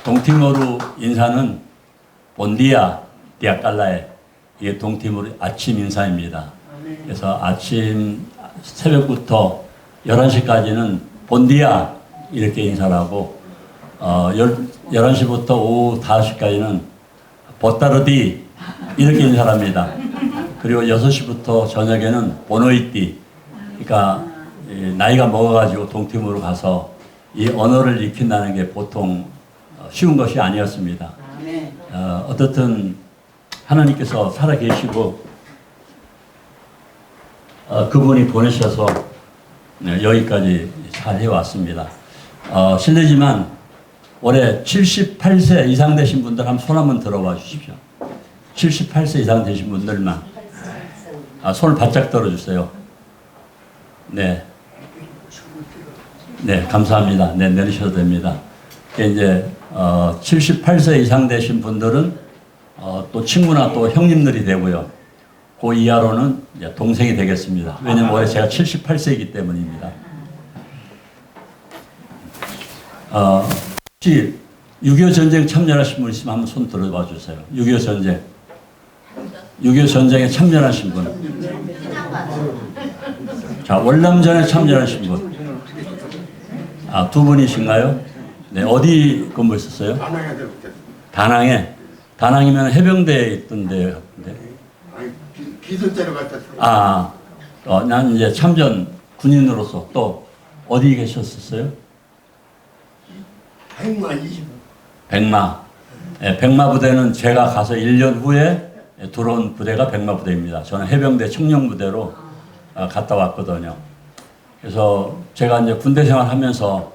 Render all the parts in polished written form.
동티모르 인사는 본디아 디아깔라에, 이게 동티모르 아침 인사입니다. 그래서 아침 새벽부터 11시까지는 본디아 이렇게 인사를 하고 11시부터 오후 5시까지는 보따르디 이렇게 인사를 합니다. 그리고 6시부터 저녁에는 보노이띠, 그러니까 나이가 먹어가지고 동티모르 가서 이 언어를 익힌다는 게 보통 쉬운 것이 아니었습니다. 어떻든 하나님께서 살아계시고 그분이 보내셔서 여기까지 잘 해왔습니다. 실례지만 올해 78세 이상 되신 분들 한번 손 한번 들어봐 주십시오. 78세 이상 되신 분들만 손을 바짝 들어주세요. 네, 네, 감사합니다. 네, 내리셔도 됩니다. 이제 78세 이상 되신 분들은 또 친구나 또 형님들이 되고요. 그 이하로는 이제 동생이 되겠습니다. 왜냐면 올해 제가 78세이기 때문입니다. 혹시 6.25 전쟁 참여하신 분 있으면 한번 손 들어봐 주세요. 6.25 전쟁. 6.25 전쟁에 참여하신 분. 자, 월남전에 참여하신 분. 두 분이신가요? 네, 어디 근무했었어요? 다낭에. 다낭이면 해병대에 있던데 같은데. 기술자로 갔다. 난 이제 참전 군인으로서 또 어디 계셨었어요? 백마. 네, 백마 부대는 제가 가서 1년 후에 들어온 부대가 백마 부대입니다. 저는 해병대 청룡부대로 갔다 왔거든요. 그래서 제가 이제 군대 생활하면서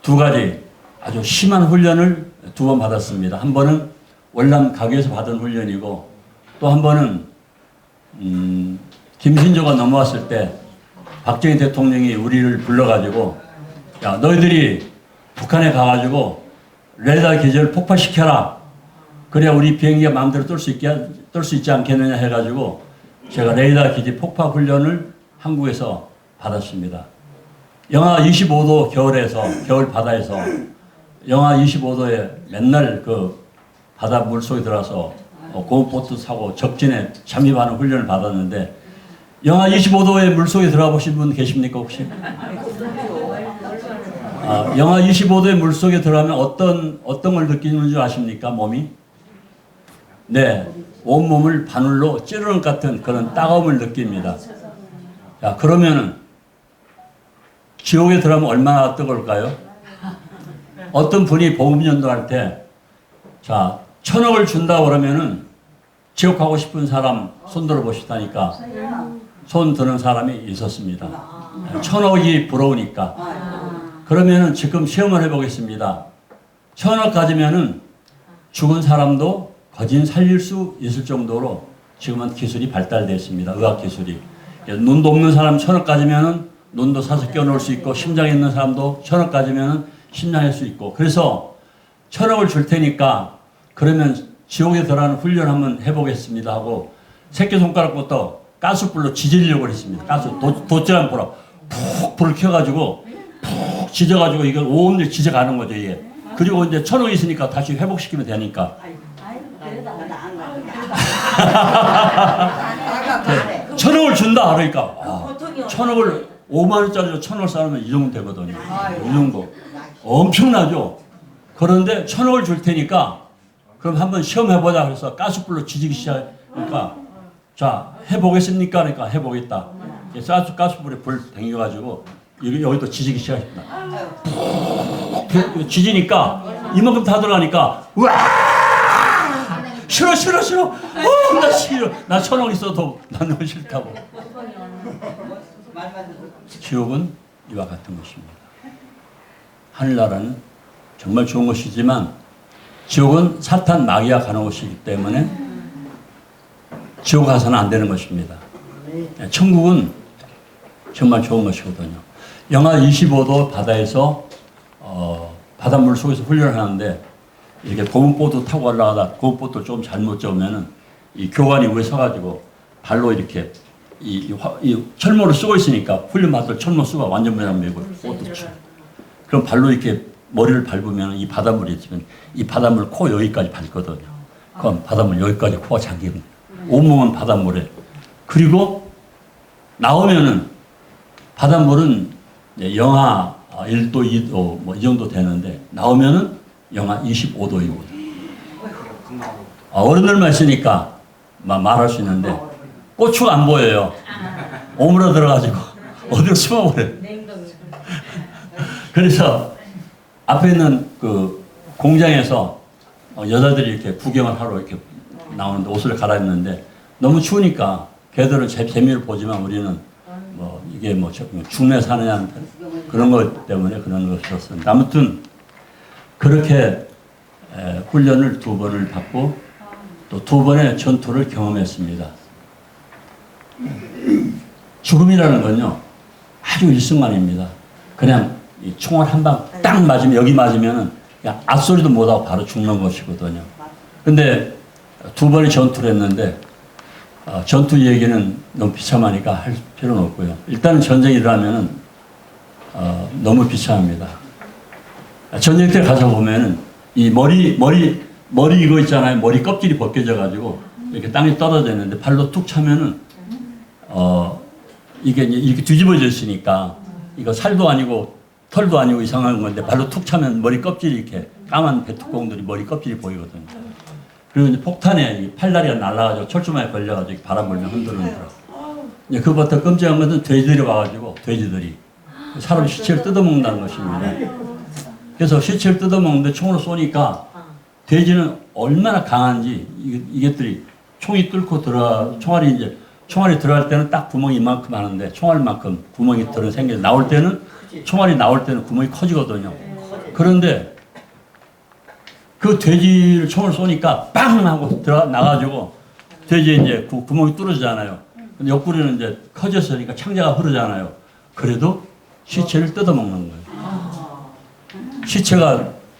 두 가지 아주 심한 훈련을 2번 받았습니다. 한 번은 월남 가교에서 받은 훈련이고, 또 한 번은 김신조가 넘어왔을 때 박정희 대통령이 우리를 불러가지고, 야, 너희들이 북한에 가가지고 레이더 기지를 폭파시켜라. 그래야 우리 비행기가 마음대로 뜰 수 있지 않겠느냐 해가지고 제가 레이더 기지 폭파 훈련을 한국에서 받았습니다. 영하 25도 겨울 바다에서 영하 25도에 맨날 그 바다 물속에 들어가서 고무보트 타고 적진에 잠입하는 훈련을 받았는데, 영하 25도의 물속에 들어가 보신 분 계십니까 혹시? 영하 25도의 물속에 들어가면 어떤 걸 느끼는 줄 아십니까? 몸이? 네, 온몸을 바늘로 찌르는 것 같은 그런 따가움을 느낍니다. 자, 그러면은 지옥에 들어가면 얼마나 뜨거울까요? 어떤 분이 복음전도할 때, 자, 1,000억을 준다 그러면은 지옥 가고 싶은 사람 손 들어 보시다니까 손 드는 사람이 있었습니다. 1,000억이 부러우니까. 그러면은 지금 시험을 해보겠습니다. 1,000억 가지면은 죽은 사람도 거진 살릴 수 있을 정도로 지금은 기술이 발달되어 있습니다. 의학 기술이. 눈도 없는 사람 1,000억 가지면은 눈도 사서 껴놓을 수 있고, 심장에 있는 사람도 1,000억 가지면은 심장할 수 있고. 그래서 1,000억을 줄 테니까 그러면 지옥에 들어가는 훈련 한번 해보겠습니다 하고 새끼손가락부터 가스불로 지지려고 했습니다. 돛질 불어 푹 불을 켜가지고 푹 지져가지고 이걸 온전히 지져가는 거죠, 이게. 그리고 이제 1,000억이 있으니까 다시 회복시키면 되니까. 1,000억을 준다 그러니까 1,000억을 5만 원짜리로 1,000억을 쌓으면 이 정도 되거든요. 이 정도 엄청나죠. 그런데 1,000억을 줄 테니까 그럼 한번 시험해보자 그래서 가스불로 지지기 시작하니까, 자, 해보겠습니까? 그러니까 해보겠다. 가스불에 불 당겨가지고 여기도 지지기 시작했다. 푹 지지니까 이만큼 다 들어가니까 와 싫어 나 싫어, 나 1,000억 있어도 나는 싫다고. 지옥은 이와 같은 것입니다. 하늘나라는 정말 좋은 것이지만 지옥은 사탄 마귀가 가는 곳이기 때문에 지옥 가서는 안 되는 것입니다. 천국은 정말 좋은 것이거든요. 영하 25도 바다에서 바닷물 속에서 훈련을 하는데, 이렇게 고무보트 타고 올라가다 고무보트를 좀 잘못 잡으면은 이 교관이 위에 서가지고 발로 이렇게 이 철모를 쓰고 있으니까 훈련 받을 철모 쓰고 완전 모양 메고 보트 치. 그럼 발로 이렇게 머리를 밟으면 이 바닷물이 있으면 이 바닷물 코 여기까지 밟거든요. 그럼 바닷물 여기까지 코가 잠기는 거예요. 온몸은 바닷물에. 그리고 나오면은 바닷물은 이제 영하 1도, 2도 뭐 이 정도 되는데 나오면은 영하 25도입니다. 어른들만 있으니까 말할 수 있는데 고추가 안 보여요. 오므러 들어가지고 어디로 숨어버려요. 그래서 앞에 있는 그 공장에서 여자들이 이렇게 구경을 하러 이렇게 나오는데 옷을 갈아입는데 너무 추우니까 걔들은 재미를 보지만 우리는 뭐 이게 뭐 죽네 사느냐 그런 것 때문에 그런 것이었습니다. 아무튼 그렇게 훈련을 2번을 받고 또 2번의 전투를 경험했습니다. 죽음이라는 건요 아주 일순간입니다. 그냥 이 총알 한 방 딱 맞으면 여기 맞으면은 그냥 앞소리도 못하고 바로 죽는 것이거든요. 근데 2번의 전투를 했는데 전투 얘기는 너무 비참하니까 할 필요는 없고요. 일단은 전쟁이 일어나면은 너무 비참합니다. 전쟁 때 가서 보면은 이 머리 이거 있잖아요. 머리 껍질이 벗겨져 가지고 이렇게 땅에 떨어져 있는데 발로 툭 차면은 이게 이렇게 뒤집어져 있으니까 이거 살도 아니고 털도 아니고 이상한 건데 발로 툭 차면 머리 껍질이 이렇게 까만 배뚜껑들이 머리 껍질이 보이거든요. 그리고 이제 폭탄에 팔다리가 날아가지고 철조망에 걸려가지고 바람 불면 흔들흔들어. 이제 그것부터 끔찍한 것은 돼지들이 와가지고 돼지들이 사람 시체를 뜯어먹는다는 것입니다. 그래서 시체를 뜯어먹는데 총으로 쏘니까 돼지는 얼마나 강한지 이것들이 총이 뚫고 총알이 들어갈 때는 딱 구멍이 이만큼 하는데 총알만큼 구멍이 나올 때는 총알이 나올 때는 구멍이 커지거든요. 그런데 그 돼지를 총을 쏘니까 빵 하고 나가지고 돼지 이제 구멍이 뚫어지잖아요. 근데 옆구리는 이제 커졌으니까 창자가 흐르잖아요. 그래도 시체를 뜯어먹는 거예요.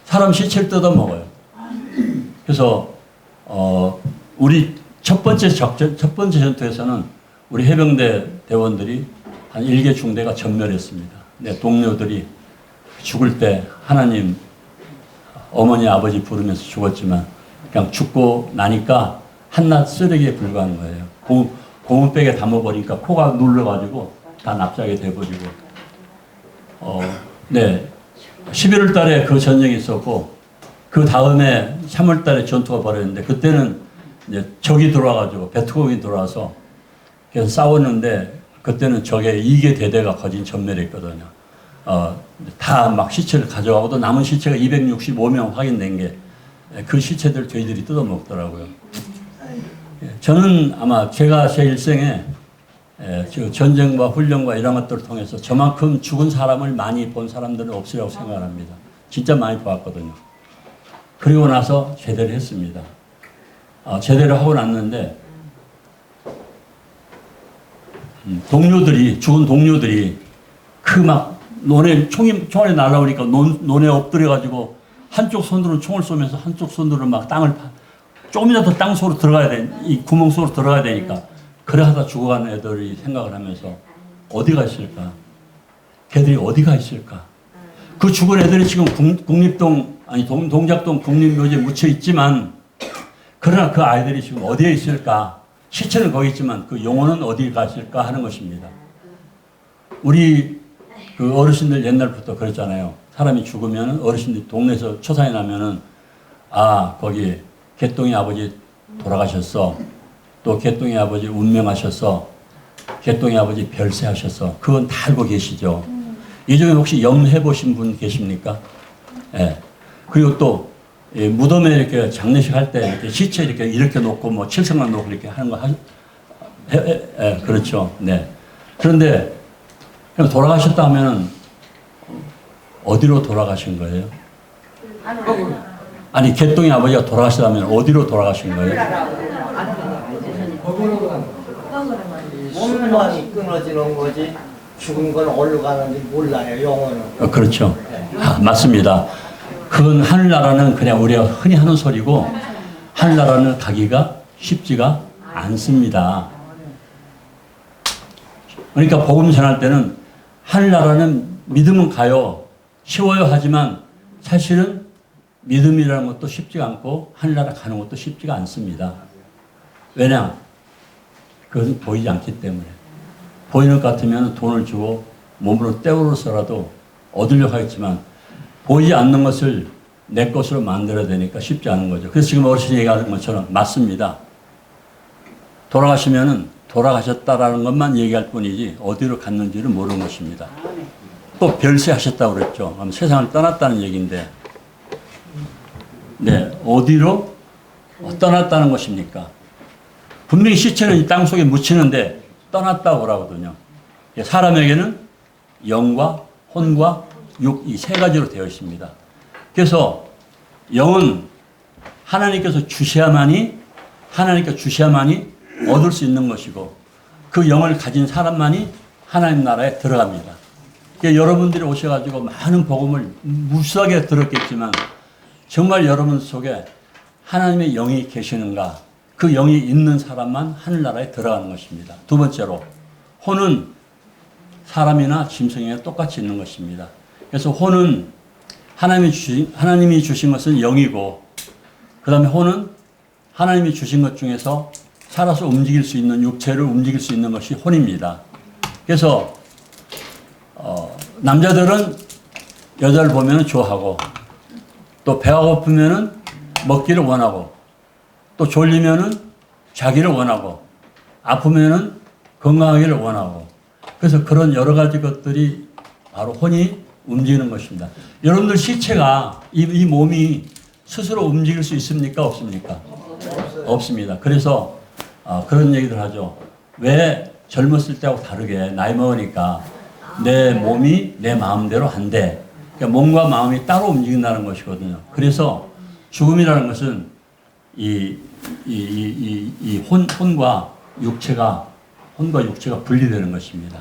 사람 시체를 뜯어먹어요. 그래서 우리 첫 번째 전투에서는 우리 해병대 대원들이 한 1개 중대가 전멸했습니다. 내 동료들이 죽을 때 하나님 어머니 아버지 부르면서 죽었지만 그냥 죽고 나니까 한낱 쓰레기에 불과한 거예요. 고무백에 담아버리니까 코가 눌러가지고 다 납작이 돼버리고. 네. 11월 달에 그 전쟁이 있었고 그 다음에 3월 달에 전투가 벌어졌는데 그때는 이제 적이 들어와가지고 베트콩이 들어와서 그래서 싸웠는데 그때는 적의 2개 대대가 거진 전멸했거든요. 다 막 시체를 가져가고 또 남은 시체가 265명 확인된 게 그 시체들 저희들이 뜯어먹더라고요. 저는 아마 제가 제 일생에 전쟁과 훈련과 이런 것들을 통해서 저만큼 죽은 사람을 많이 본 사람들은 없으라고 생각합니다. 진짜 많이 보았거든요. 그리고 나서 제대를 했습니다. 제대를 하고 났는데 죽은 동료들이 그 막 총알이 날아오니까 논에 엎드려가지고 한쪽 손으로는 총을 쏘면서 한쪽 손으로는 막 땅을 조금이라도 땅 속으로 들어가야 돼. 이 구멍 속으로 들어가야 되니까. 그래 하다 죽어가는 애들이 생각을 하면서 어디가 있을까? 걔들이 어디가 있을까? 그 죽은 애들이 지금 동작동 국립묘지에 묻혀 있지만 그러나 그 아이들이 지금 어디에 있을까? 시체는 거기 있지만 그 영혼은 어디 갔을까 하는 것입니다. 우리 그 어르신들 옛날부터 그랬잖아요. 사람이 죽으면 어르신들 동네에서 초상이 나면은 거기 개똥이 아버지 돌아가셨어. 또 개똥이 아버지 운명하셨어. 개똥이 아버지 별세하셨어. 그건 다 알고 계시죠. 이 중에 혹시 염해 보신 분 계십니까? 예. 그리고 또 무덤에 이렇게 장례식 할 때 이렇게 시체 이렇게 놓고 뭐 칠성만 놓고 이렇게 하는 거 그렇죠. 네. 그런데 그냥 돌아가셨다 하면은 어디로 돌아가신 거예요? 아니 개똥이 아버지가 돌아가시다면 어디로 돌아가신 거예요? 몸만 끊어지는 거지 죽은 건 어디로 가는지 몰라요. 영혼은. 그렇죠. 맞습니다. 그건 하늘나라는 그냥 우리가 흔히 하는 소리고 하늘나라는 가기가 쉽지가 않습니다. 그러니까 복음 전할 때는 하늘나라는 믿으면 가요. 쉬워요 하지만 사실은 믿음이라는 것도 쉽지가 않고 하늘나라 가는 것도 쉽지가 않습니다. 왜냐? 그것은 보이지 않기 때문에. 보이는 것 같으면 돈을 주고 몸으로 때우러서라도 얻으려고 하겠지만 보이지 않는 것을 내 것으로 만들어야 되니까 쉽지 않은 거죠. 그래서 지금 어르신이 얘기하는 것처럼 맞습니다. 돌아가시면은 돌아가셨다라는 것만 얘기할 뿐이지 어디로 갔는지를 모르는 것입니다. 또 별세하셨다고 그랬죠. 그럼 세상을 떠났다는 얘기인데, 네, 어디로 떠났다는 것입니까? 분명히 시체는 이 땅 속에 묻히는데 떠났다고 그러거든요. 사람에게는 영과 혼과 육, 이 세 가지로 되어 있습니다. 그래서 영은 하나님께서 주셔야만이 얻을 수 있는 것이고, 그 영을 가진 사람만이 하나님 나라에 들어갑니다. 그러니까 여러분들이 오셔가지고 많은 복음을 무수하게 들었겠지만 정말 여러분 속에 하나님의 영이 계시는가, 그 영이 있는 사람만 하늘나라에 들어가는 것입니다. 두 번째로, 혼은 사람이나 짐승에 똑같이 있는 것입니다. 그래서 혼은 하나님이 주신 것은 영이고, 그 다음에 혼은 하나님이 주신 것 중에서 살아서 움직일 수 있는, 육체를 움직일 수 있는 것이 혼입니다. 그래서 남자들은 여자를 보면 좋아하고, 또 배가 고프면 먹기를 원하고, 또 졸리면 자기를 원하고, 아프면 건강하기를 원하고, 그래서 그런 여러 가지 것들이 바로 혼이 움직이는 것입니다. 여러분들 시체가 이 몸이 스스로 움직일 수 있습니까? 없습니까? 없습니다. 그래서 그런 얘기들 하죠. 왜 젊었을 때하고 다르게 나이 먹으니까 내 몸이 내 마음대로 한대. 그러니까 몸과 마음이 따로 움직인다는 것이거든요. 그래서 죽음이라는 것은 혼과 육체가 분리되는 것입니다.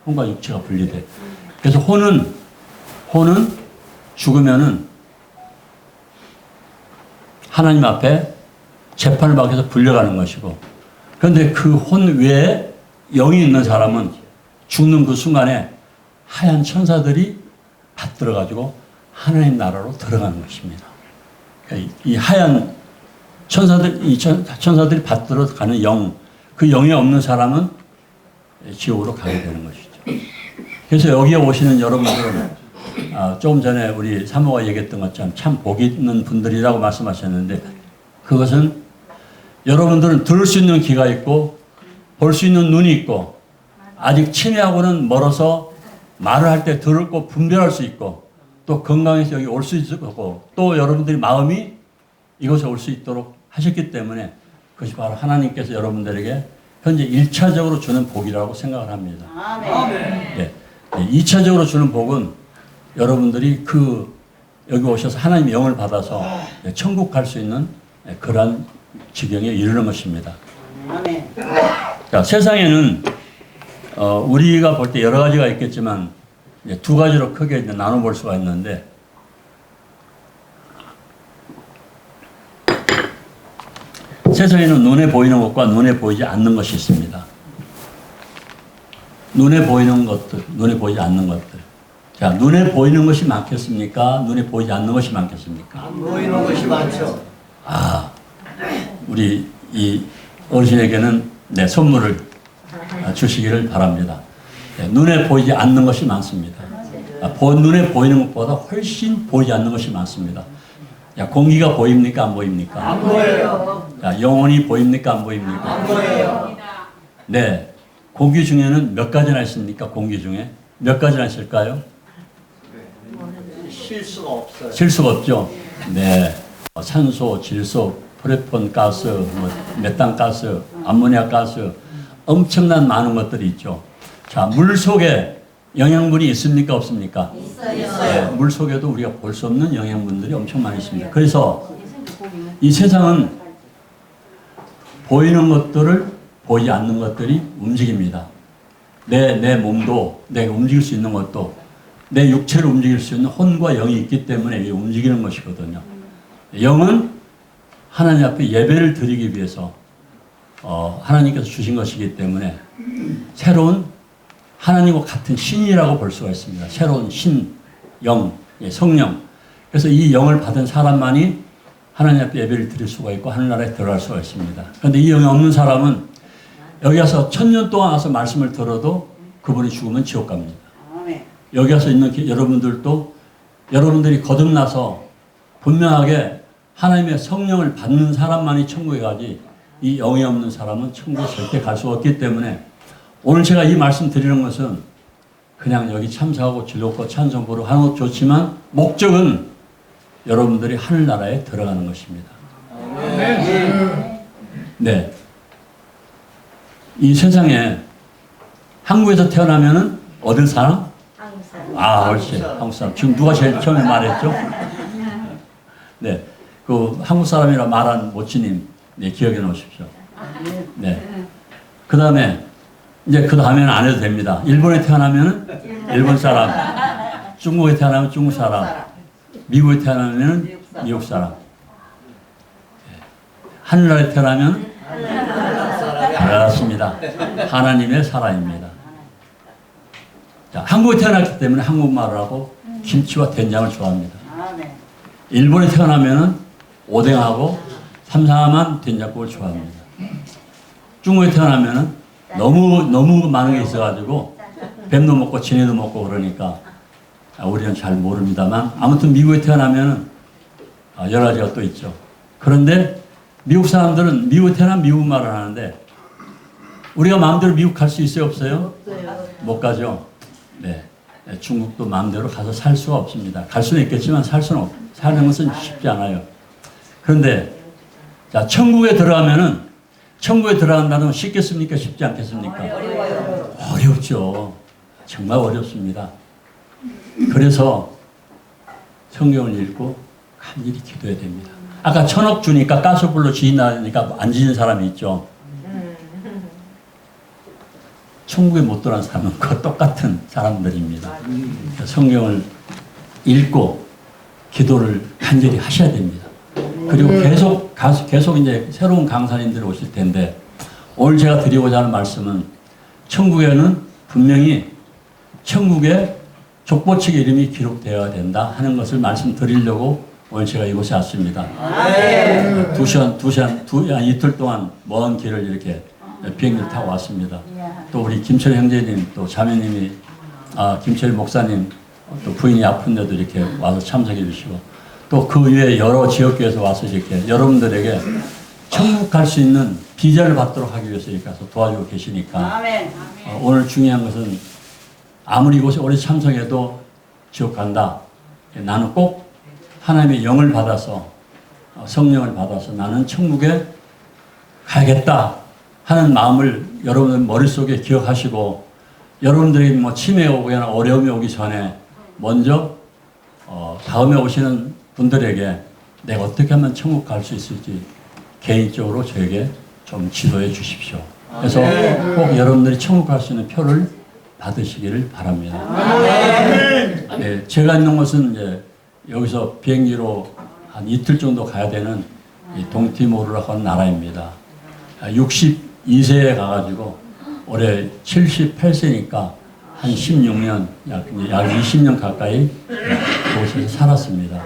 혼과 육체가 분리돼. 그래서 혼은 죽으면은 하나님 앞에 재판을 받기 위해서 불려가는 것이고, 그런데 그 혼 외에 영이 있는 사람은 죽는 그 순간에 하얀 천사들이 받들어가지고 하나님 나라로 들어가는 것입니다. 그러니까 이 하얀 천사들이 받들어가는 영, 그 영이 없는 사람은 지옥으로 가게 되는 것이죠. 그래서 여기에 오시는 여러분들은 조금 전에 우리 사모가 얘기했던 것처럼 참 복이 있는 분들이라고 말씀하셨는데, 그것은 여러분들은 들을 수 있는 귀가 있고 볼 수 있는 눈이 있고, 아직 치매하고는 멀어서 말을 할 때 들고 분별할 수 있고, 또 건강해서 여기 올 수 있고, 또 여러분들이 마음이 이곳에 올 수 있도록 하셨기 때문에 그것이 바로 하나님께서 여러분들에게 현재 1차적으로 주는 복이라고 생각을 합니다. 네. 2차적으로 주는 복은 여러분들이 여기 오셔서 하나님의 영을 받아서 천국 갈 수 있는 그러한 지경에 이르는 것입니다. 자, 세상에는 우리가 볼 때 여러 가지가 있겠지만 두 가지로 크게 나눠볼 수가 있는데, 세상에는 눈에 보이는 것과 눈에 보이지 않는 것이 있습니다. 눈에 보이는 것들, 눈에 보이지 않는 것들. 자, 눈에 보이는 것이 많겠습니까? 눈에 보이지 않는 것이 많겠습니까? 안 보이는 것이 많죠. 우리 이 어르신에게는 선물을 주시기를 바랍니다. 눈에 보이지 않는 것이 많습니다. 눈에 보이는 것보다 훨씬 보이지 않는 것이 많습니다. 공기가 보입니까? 안 보입니까? 안 보여요. 영혼이 보입니까? 안 보입니까? 안 보여요. 네. 공기 중에는 몇 가지나 있습니까? 공기 중에 몇 가지나 있을까요? 쉴 수가 없어요. 쉴 수가 없죠. 네. 산소, 질소, 프레폰 가스, 메탄 가스, 암모니아 가스, 엄청난 많은 것들이 있죠. 자, 물 속에 영양분이 있습니까? 없습니까? 있어요. 네, 물 속에도 우리가 볼 수 없는 영양분들이 엄청 많이 있습니다. 그래서 이 세상은 보이는 것들을 보이지 않는 것들이 움직입니다. 내 몸도 내가 움직일 수 있는 것도 내 육체를 움직일 수 있는 혼과 영이 있기 때문에 이게 움직이는 것이거든요. 영은 하나님 앞에 예배를 드리기 위해서 하나님께서 주신 것이기 때문에 새로운 하나님과 같은 신이라고 볼 수가 있습니다. 새로운 신, 영, 성령. 그래서 이 영을 받은 사람만이 하나님 앞에 예배를 드릴 수가 있고 하늘나라에 들어갈 수가 있습니다. 그런데 이 영이 없는 사람은 여기 와서 1000년 동안 와서 말씀을 들어도 그분이 죽으면 지옥 갑니다. 여기 와서 있는 여러분들도 여러분들이 거듭나서 분명하게 하나님의 성령을 받는 사람만이 천국에 가지 이 영이 없는 사람은 천국에 절대 갈 수가 없기 때문에 오늘 제가 이 말씀 드리는 것은 그냥 여기 참석하고 즐겁고 찬송 부르고 하는 것도 좋지만 목적은 여러분들이 하늘나라에 들어가는 것입니다. 네. 이 세상에 한국에서 태어나면은 어딜 사람? 한국 사람. 아, 옳지. 한국 사람. 지금 누가 제일 처음에 말했죠? 네. 그 한국 사람이라 말한 모치님, 네, 기억해 놓으십시오. 네. 그 다음에, 이제 그 다음에는 안 해도 됩니다. 일본에 태어나면은 일본 사람, 중국에 태어나면 중국 사람, 미국에 태어나면은 미국 사람, 하늘나라에 태어나면 알았습니다. 하나님의 사람입니다. 자, 한국에 태어났기 때문에 한국말을 하고 김치와 된장을 좋아합니다. 일본에 태어나면은 오뎅하고 삼삼한 된장국을 좋아합니다. 중국에 태어나면은 너무 많은 게 있어가지고 뱀도 먹고 지네도 먹고 그러니까 우리는 잘 모릅니다만 아무튼 미국에 태어나면은 여러 가지가 또 있죠. 그런데 미국 사람들은 미국에 태어나면 미국 말을 하는데 우리가 마음대로 미국 갈 수 있어요, 없어요? 못 가죠. 네. 중국도 마음대로 가서 살 수가 없습니다. 갈 수는 있겠지만 사는 것은 쉽지 않아요. 그런데 자, 천국에 들어가면은 천국에 들어간다는 건 쉽겠습니까? 쉽지 않겠습니까? 어렵죠. 정말 어렵습니다. 그래서 성경을 읽고 간절히 기도해야 됩니다. 아까 1000억 주니까 가스불로 지인다니까 안 지는 사람이 있죠. 천국에 못 들어간 사람은 그 똑같은 사람들입니다. 성경을 읽고 기도를 간절히 하셔야 됩니다. 그리고 계속 이제 새로운 강사님들이 오실 텐데 오늘 제가 드리고자 하는 말씀은 천국에는 분명히 천국에 족보책의 이름이 기록되어야 된다 하는 것을 말씀드리려고 오늘 제가 이곳에 왔습니다. 이틀 동안 먼 길을 이렇게 비행기를 타고 왔습니다. 또 우리 김철 형제님, 또 자매님이, 김철 목사님, 또 부인이 아픈데도 이렇게 와서 참석해 주시고, 또 그 외에 여러 지역교회에서 와서 이렇게 여러분들에게 천국 갈 수 있는 비자를 받도록 하기 위해서 이렇게 와서 도와주고 계시니까, 오늘 중요한 것은 아무리 이곳에 오래 참석해도 지옥 간다. 나는 꼭 하나님의 영을 받아서, 성령을 받아서 나는 천국에 가야겠다 하는 마음을 여러분들 머릿속에 기억하시고, 여러분들이 뭐 치매 오거나 어려움이 오기 전에 먼저 다음에 오시는 분들에게 내가 어떻게 하면 천국 갈 수 있을지 개인적으로 저에게 좀 지도해 주십시오. 그래서 꼭 여러분들이 천국 갈 수 있는 표를 받으시기를 바랍니다. 네, 제가 있는 곳은 이제 여기서 비행기로 한 이틀 정도 가야 되는 이 동티모르라고 하는 나라입니다. 62세에 가가지고 올해 78세니까 한 16년, 약 20년 가까이 그곳에서 살았습니다.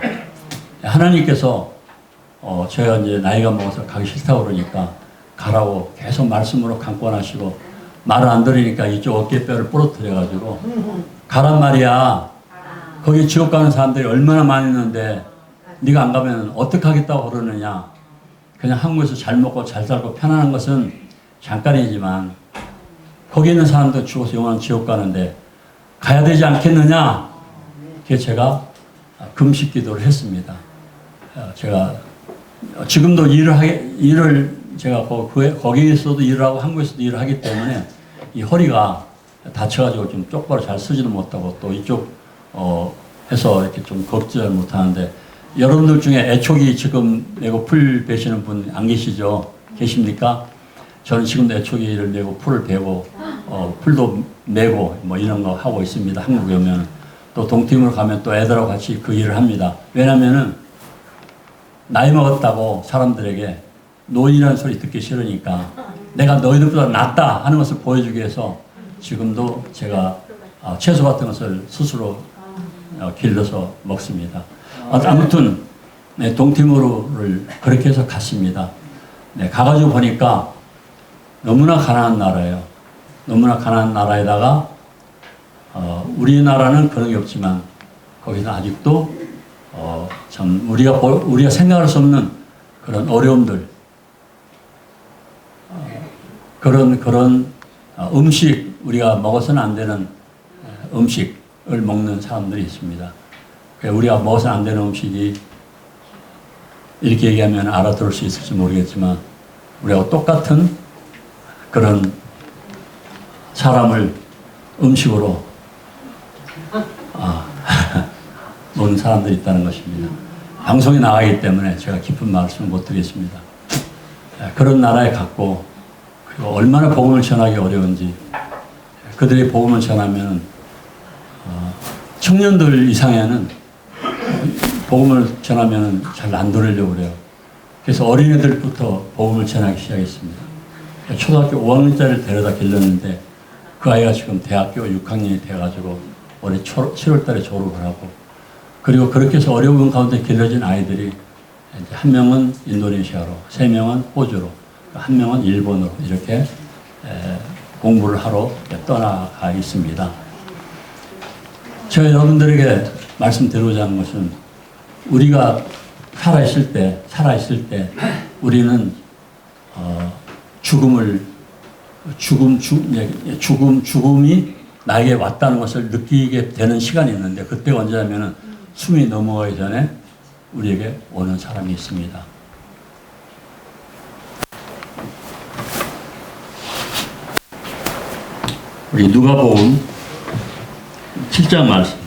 하나님께서 제가 이제 나이가 먹어서 가기 싫다고 그러니까 가라고 계속 말씀으로 강권하시고 말을 안 들으니까 이쪽 어깨뼈를 부러뜨려가지고 가란 말이야. 거기 지옥 가는 사람들이 얼마나 많이 있는데 네가 안 가면 어떡하겠다고 그러느냐. 그냥 한국에서 잘 먹고 잘 살고 편안한 것은 잠깐이지만 거기 있는 사람도 죽어서 영원한 지옥 가는데 가야 되지 않겠느냐. 그래서 제가 금식 기도를 했습니다. 제가 지금도 일을 제가 거기에서도 일을 하고 한국에서도 일을 하기 때문에 이 허리가 다쳐가지고 좀 똑바로 잘 쓰지도 못하고 또 이쪽 해서 이렇게 좀 걷지를 못하는데 여러분들 중에 애초기 지금 메고 풀 베시는 분 안 계시죠? 계십니까? 저는 지금도 애초기를 메고 풀을 베고 풀도 메고 뭐 이런 거 하고 있습니다. 한국에 오면 또 동팀으로 가면 또 애들하고 같이 그 일을 합니다. 왜냐면은 나이 먹었다고 사람들에게 노인이라는 소리 듣기 싫으니까 내가 너희들보다 낫다 하는 것을 보여주기 위해서 지금도 제가 채소 같은 것을 스스로 길러서 먹습니다. 아무튼 네, 동티모르를 그렇게 해서 갔습니다. 네, 가가지고 보니까 너무나 가난한 나라예요. 너무나 가난한 나라에다가 우리나라는 그런 게 없지만 거기는 아직도 참 우리가 생각할 수 없는 그런 어려움들, 그런 음식, 우리가 먹어서는 안 되는 음식을 먹는 사람들이 있습니다. 우리가 먹어서는 안 되는 음식이 이렇게 얘기하면 알아들을 수 있을지 모르겠지만 우리하고 똑같은 그런 사람을 음식으로 먹는 사람들이 있다는 것입니다. 방송에 나가기 때문에 제가 깊은 말씀을 못 드리겠습니다. 그런 나라에 갔고 그리고 얼마나 복음을 전하기 어려운지 그들이 복음을 전하면 청년들 이상에는 복음을 전하면 잘 안 들으려고 그래요. 그래서 어린애들부터 복음을 전하기 시작했습니다. 초등학교 5학년짜리를 데려다 길렀는데 그 아이가 지금 대학교 6학년이 돼가지고 올해 7월 달에 졸업을 하고 그리고 그렇게 해서 어려운 가운데 길러진 아이들이 이제 한 명은 인도네시아로, 3명은 호주로, 한 명은 일본으로 이렇게 공부를 하러 떠나가 있습니다. 제가 여러분들에게 말씀드리고자 하는 것은 우리가 살아있을 때 우리는 죽음이 나에게 왔다는 것을 느끼게 되는 시간이 있는데 그때가 언제냐면은 숨이 넘어가기 전에 우리에게 오는 사람이 있습니다. 우리 누가복음 7장 말씀입니다.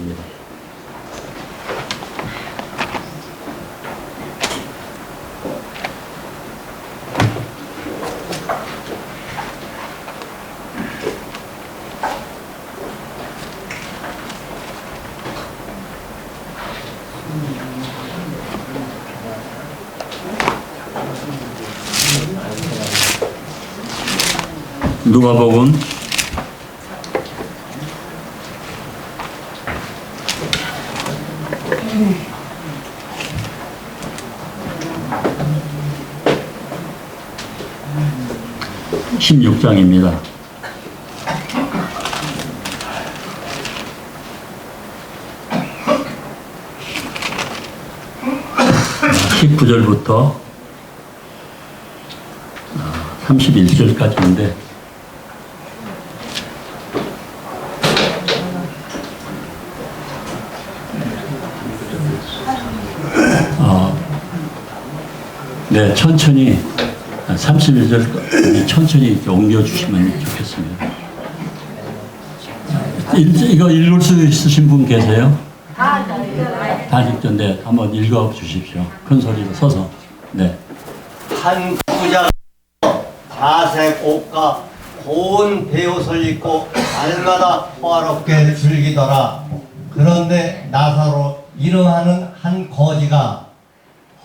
누가복음 16장입니다. 19절부터 31절까지인데 네, 천천히 31절 천천히 이렇게 옮겨주시면 좋겠습니다. 이거 읽을 수 있으신 분 계세요? 다 읽던데 한번 읽어 주십시오. 큰 소리로 서서. 네. 한 부자가 자색 옷과 고운 베옷을 입고 날마다 호화롭게 즐기더라. 그런데 나사로 이름하는 한 거지가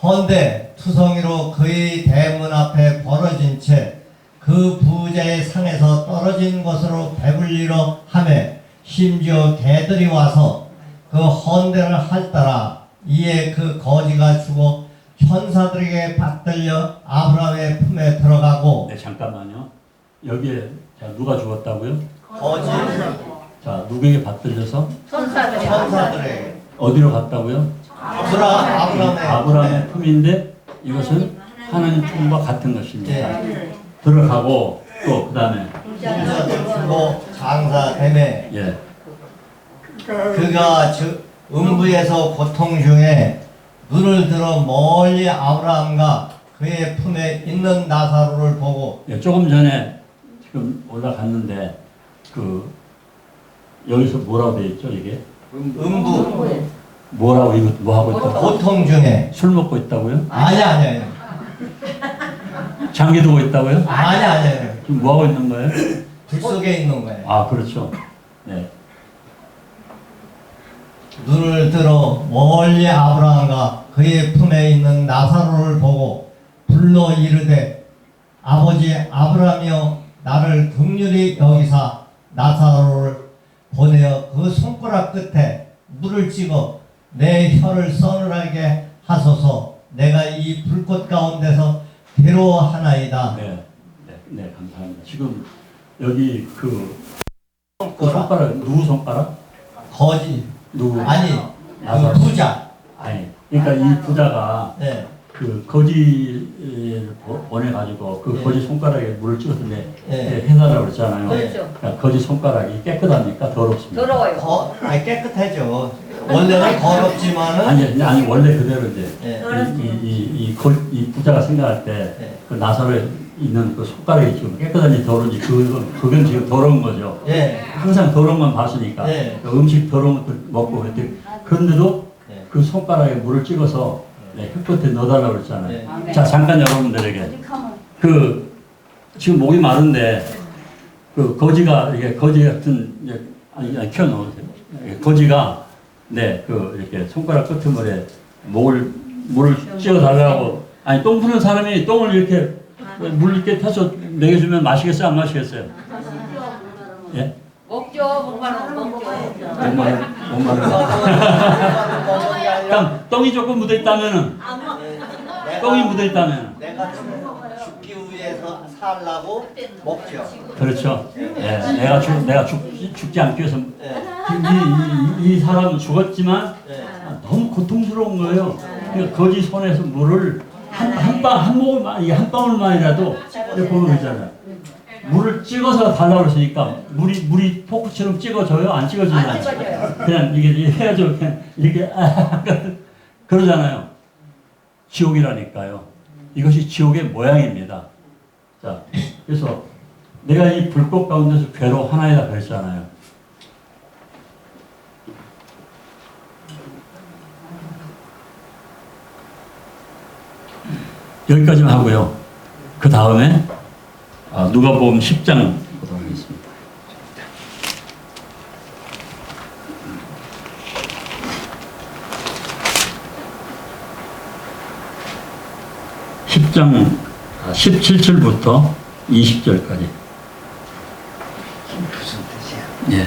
헌데 투성이로 그의 대문 앞에 벌어진 채 그 부자의 상에서 떨어진 것으로 배불리러 하매 심지어 개들이 와서 그 헌대를 핥더라. 이에 그 거지가 죽어 천사들에게 받들려 아브라함의 품에 들어가고. 네, 잠깐만요. 여기에 자, 누가 죽었다고요? 거지. 자, 누구에게 받들려서? 천사들에게. 어디로 갔다고요? 아브라함의 품인데 이것은 하나님 품과 같은 것입니다. 네. 들어가고 또 그 다음에 부자도 주고 장사되매. 예. 그가 음부에서 고통 중에 눈을 들어 멀리 아브라함과 그의 품에 있는 나사로를 보고. 예, 조금 전에 지금 올라갔는데 여기서 뭐라고 돼 있죠 이게? 음부. 뭐라고 이거 뭐 하고 있다고? 고통 중에. 술 먹고 있다고요? 아니. 장기 두고 있다고요? 아니. 지금 뭐 하고 있는 거예요? 불 속에 있는 거예요. 아, 그렇죠. 네. 눈을 들어 멀리 아브라함과 그의 품에 있는 나사로를 보고 불러 이르되 아버지 아브라함이여 나를 긍휼히 여기사 나사로를 보내어 그 손가락 끝에 물을 찍어 내 혀를 서늘하게 하소서. 내가 이 불꽃 가운데서 괴로워하나이다. 네, 감사합니다. 지금 여기 그 손가락 누구 손가락? 거지. 누구? 아니, 나사로. 그 부자. 아니, 그러니까 이 부자가 네. 그 거지를 보내가지고 그 네. 거지 손가락에 물을 찍어서 네. 해달라고 그랬잖아요. 그렇죠. 그러니까 거지 손가락이 깨끗합니까? 더럽습니까? 더러워요. 아니, 깨끗하죠. 원래는 더럽지만은. 아니 원래 그대로 이제 네. 이 부자가 생각할 때 네. 그 나사로에 있는 그 손가락이 지금 깨끗한지 더러운지 그건 지금 더러운 거죠. 예. 항상 더러운 건 봤으니까 네. 그 음식 더러운 것도 먹고 그런데도 네. 그 손가락에 물을 찍어서 흙볕에 넣어달라고 그랬잖아요. 네. 자 잠깐 여러분들에게 그 지금 목이 마른데 그 거지가 이게 거지 같은 아니 켜놓으세요. 거지가 그 이렇게 손가락 끄트머리에 물을 찍어달라고 아니 똥 푸는 사람이 똥을 이렇게 물 이렇게 타서 먹여주면 마시겠어요? 안 마시겠어요? 예? 먹죠. 목마른 거 먹죠. 못 그럼 똥이 조금 묻어있다면은 똥이 묻어있다면 내가 죽기 위해서 살라고 먹죠. 그렇죠. 예, 내가 죽지 않기 위해서 예. 이 사람은 죽었지만 예. 너무 고통스러운 거예요. 그러니까 거지 손에서 물을 한 모금만 이게 한 방울만이라도 이렇게 보면 되잖아요. 물을 찍어서 달라고 그랬으니까 물이 포크처럼 찍어져요? 안 찍어지지 안 않죠? 찍어져요. 그냥 이게 해야죠. 그냥 이렇게 그러잖아요. 지옥이라니까요. 이것이 지옥의 모양입니다. 자, 그래서 내가 이 불꽃 가운데서 괴로워하나이다 그랬잖아요. 여기까지만 하고요. 그 다음에 누가복음 10장 보도록 하겠습니다. (10장) 17절부터 20절까지. 예.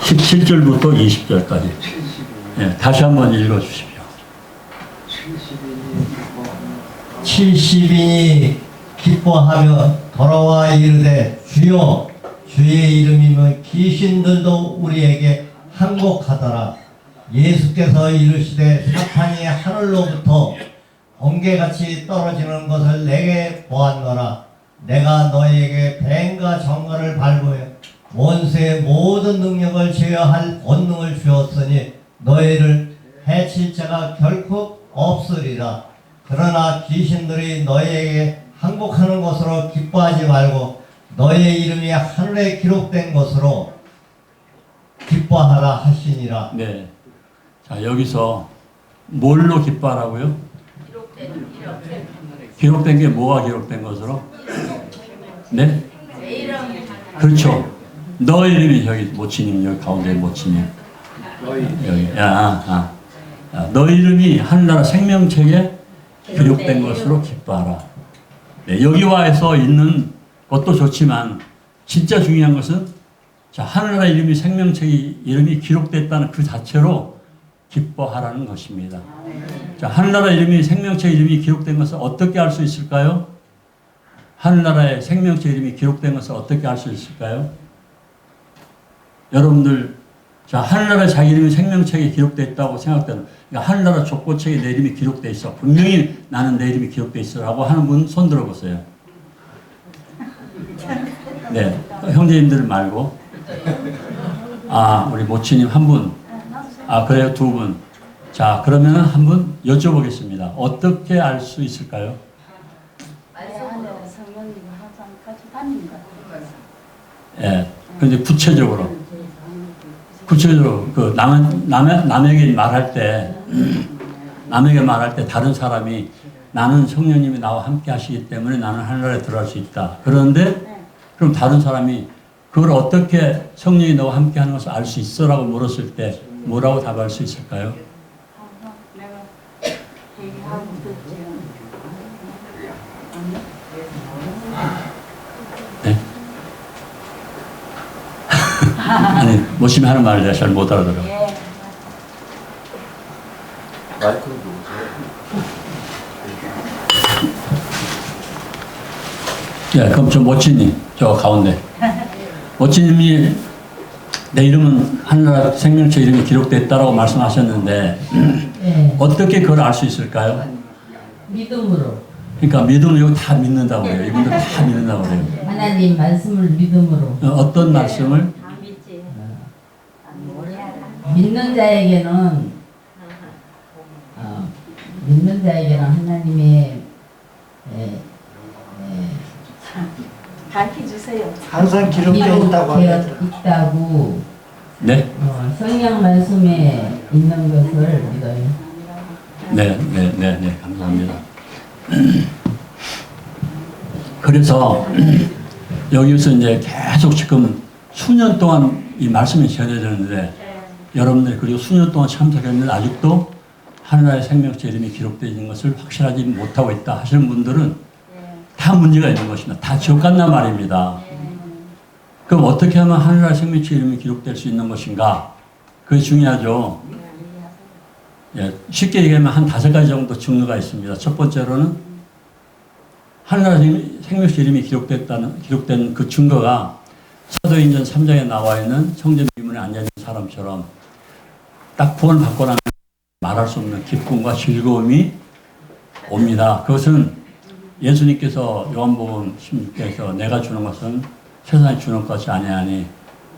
17절부터 20절까지. 예. 다시 한번 읽어 주십시오. 70인이 기뻐하며 돌아와 이르되 주여 주의 이름이면 귀신들도 우리에게 항복하더라. 예수께서 이르시되 사탄이 하늘로부터 번개같이 떨어지는 것을 내게 보았노라. 내가 너희에게 뱀과 정갈을 밟으며 원수의 모든 능력을 제어할 권능을 주었으니 너희를 해칠 자가 결코 없으리라. 그러나 귀신들이 너희에게 항복하는 것으로 기뻐하지 말고 너희의 이름이 하늘에 기록된 것으로 기뻐하라 하시니라. 네. 자, 여기서 뭘로 기뻐하라고요? 기록된 게 뭐가 기록된 것으로? 네? 그렇죠. 너의 이름이 여기 모치님, 여기 가운데 모치님. 여기. 너의 이름이 하늘나라 생명책에 기록된 것으로 기뻐하라. 네, 여기와에서 있는 것도 좋지만 진짜 중요한 것은 자, 하늘나라 이름이 생명책이 이름이 기록됐다는 그 자체로 기뻐하라는 것입니다. 자, 하늘나라 이름이 생명책 이름이 기록된 것을 어떻게 알 수 있을까요? 하늘나라의 생명책 이름이 기록된 것을 어떻게 알 수 있을까요? 여러분들, 자, 하늘나라에 자기 이름이 생명책에 기록되어 있다고 생각되는, 그러니까 하늘나라 족보책에 내 이름이 기록되어 있어. 분명히 나는 내 이름이 기록되어 있어. 라고 하는 분 손 들어보세요. 네, 형제님들 말고. 우리 모치님 한 분. 그래요, 두 분. 자, 그러면 한 분 여쭤보겠습니다. 어떻게 알 수 있을까요? 성령님 항상 같이 다니는 것 같아요. 예. 근데 구체적으로 그 남에게 말할 때 다른 사람이 나는 성령님이 나와 함께 하시기 때문에 나는 하늘나라에 들어갈 수 있다. 그런데 그럼 다른 사람이 그걸 어떻게 성령이 너와 함께 하는 것을 알 수 있어라고 물었을 때 뭐라고 답할 수 있을까요? 항상 내가 얘기하고 듣지. 네? 아니, 모심이 하는 말을 내가 잘 못 알아들어. 마이크로 누구세요? 예, 그럼 저 모치님, 저 가운데. 모치님이 내 이름은 하늘나라 생명체 이름이 기록됐다라고 말씀하셨는데, 네, 어떻게 그걸 알 수 있을까요? 믿음으로 그러니까 믿음을 이거 다 믿는다고 그래요. 이분들 다 믿는다고 그래요. 하나님 말씀을 믿음으로 어떤 말씀을? 다 믿지. 믿는 자에게는 믿는 자에게는 하나님의 밝혀주세요. 항상 기록되어 있다고 합니다. 있다고 네? 성경 말씀에 있는 것을 믿어요. 네, 감사합니다. 그래서 여기서 이제 계속 지금 수년 동안 이 말씀이 전해졌는데 여러분들 그리고 수년 동안 참석했는데 아직도 하늘나라의 생명체 이름이 기록되어 있는 것을 확실하지 못하고 있다 하시는 분들은 다 문제가 있는 것입니다. 다 지옥 간단 말입니다. 그럼 어떻게 하면 하늘나라의 생명체 이름이 기록될 수 있는 것인가? 그게 중요하죠. 예, 쉽게 얘기하면 한 5가지 정도 증거가 있습니다. 첫 번째로는 하늘나라 생명체 이름이 기록된 그 증거가 사도행전 3장에 나와 있는 성전 미문에 앉아있는 사람처럼 딱 구원을 받고 나면 말할 수 없는 기쁨과 즐거움이 옵니다. 그것은 예수님께서 요한복음 16장에서 내가 주는 것은 세상이 주는 것이 아니하니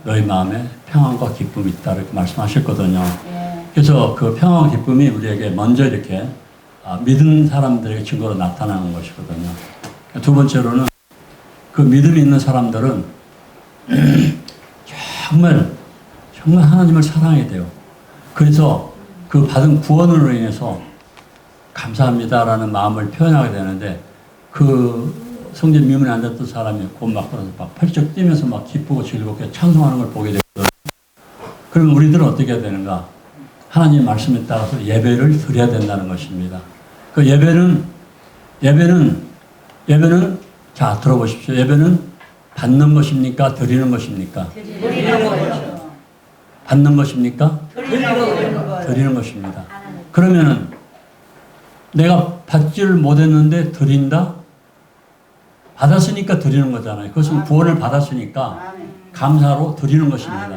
너희 마음에 평안과 기쁨이 있다 이렇게 말씀하셨거든요. 그래서 그 평안과 기쁨이 우리에게 먼저 이렇게 믿은 사람들에게 증거로 나타나는 것이거든요. 두 번째로는 그 믿음이 있는 사람들은 정말 하나님을 사랑해야 돼요. 그래서 그 받은 구원으로 인해서 감사합니다라는 마음을 표현하게 되는데 그 성전 미문에 앉았던 사람이 곧 막 펄쩍 뛰면서 막 기쁘고 즐겁게 찬송하는 걸 보게 되거든요. 그럼 우리들은 어떻게 해야 되는가? 하나님 말씀에 따라서 예배를 드려야 된다는 것입니다. 그 예배는 자 들어보십시오. 예배는 받는 것입니까? 드리는 것입니까? 드리는 거죠. 받는 것입니까? 드리는 것입니다. 그러면은 내가 받지를 못했는데 드린다? 받았으니까 드리는 거잖아요. 그것은 구원을 받았으니까 감사로 드리는 것입니다.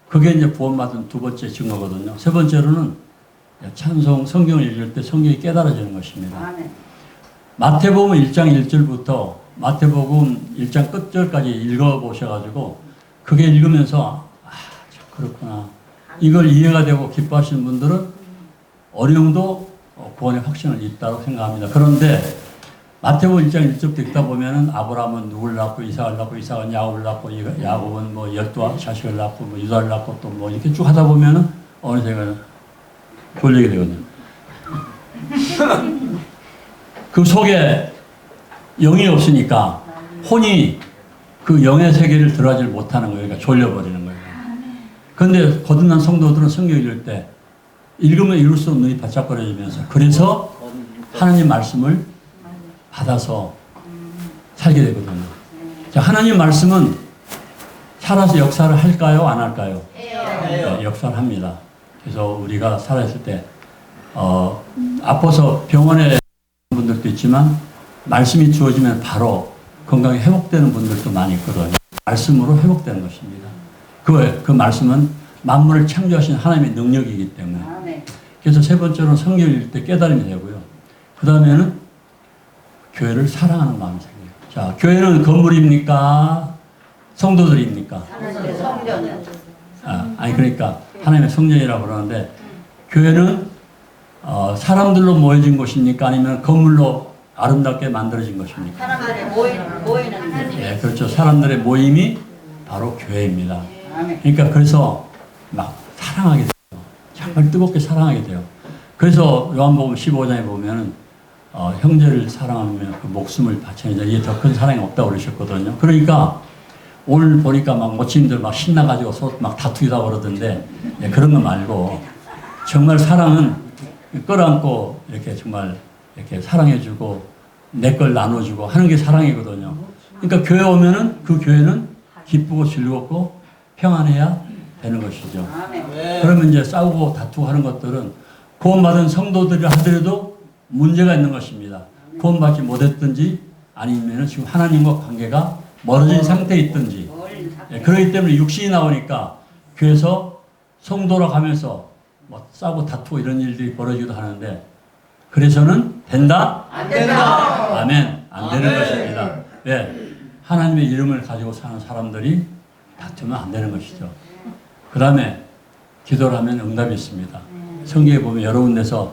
그게 이제 구원받은 두 번째 증거거든요. 세 번째로는 찬송, 성경을 읽을 때 성경이 깨달아지는 것입니다. 마태복음 1장 1절부터 마태복음 1장 끝절까지 읽어보셔가지고 그게 읽으면서 그렇구나. 이걸 이해가 되고 기뻐하시는 분들은 어느 정도 구원의 확신을 있다고 생각합니다. 그런데 마태복음 1장 1절부터 읽다 보면은 아브라함은 누구를 낳고 이삭을 낳고 이삭은 야곱을 낳고 야곱은 뭐 12 자식을 낳고 뭐 유다를 낳고 또 뭐 이렇게 쭉 하다 보면은 어느새가 졸리게 되거든요. 그 속에 영이 없으니까 혼이 그 영의 세계를 들어가지 못하는 거예요. 그러니까 졸려버리는 거예요. 그런데 거듭난 성도들은 성경 읽을 때 읽으면 읽을수록 눈이 바짝거려지면서 그래서 하나님 말씀을 받아서 살게 되거든요. 자, 하나님 말씀은 살아서 역사를 할까요? 안 할까요? 네, 역사를 합니다. 그래서 우리가 살아있을 때 아파서 병원에 분들도 있지만 말씀이 주어지면 바로 건강이 회복되는 분들도 많이 있거든요. 말씀으로 회복되는 것입니다. 그 말씀은 만물을 창조하신 하나님의 능력이기 때문에. 그래서 세 번째로는 성경 읽을 때 깨달음이 되고요. 그 다음에는 교회를 사랑하는 마음이 생겨요. 자, 교회는 건물입니까? 성도들입니까? 하나님의 성전이요. 아니 그러니까 하나님의 성전이라고 그러는데 교회는 사람들로 모여진 곳입니까? 아니면 건물로 아름답게 만들어진 것입니까? 사람들이 모이는 예, 그렇죠. 사람들의 모임이 바로 교회입니다. 그러니까 그래서 막 사랑하게 돼요. 정말 뜨겁게 사랑하게 돼요. 그래서 요한복음 15장에 보면은 형제를 사랑하면 그 목숨을 바쳐야 돼. 이게 더 큰 사랑이 없다고 그러셨거든요. 그러니까 오늘 보니까 막 모친들 막 신나가지고 서로 막 다투기도 그러던데 예, 그런 거 말고 정말 사랑은 끌어안고 이렇게 정말 이렇게 사랑해주고 내 걸 나눠주고 하는 게 사랑이거든요. 그러니까 교회 오면은 그 교회는 기쁘고 즐겁고 평안해야 되는 것이죠. 그러면 이제 싸우고 다투고 하는 것들은 구원받은 성도들이 하더라도 문제가 있는 것입니다. 구원받지 못했든지 아니면 지금 하나님과 관계가 멀어진 상태에 있든지. 예, 그렇기 때문에 육신이 나오니까 교회에서 성도라고 하면서 뭐 싸고 다투고 이런 일들이 벌어지기도 하는데 그래서는 된다? 안 된다. 아멘. 안 되는 것입니다. 왜? 하나님의 이름을 가지고 사는 사람들이 다투면 안 되는 것이죠. 그 다음에 기도를 하면 응답이 있습니다. 성경에 보면 여러 군데서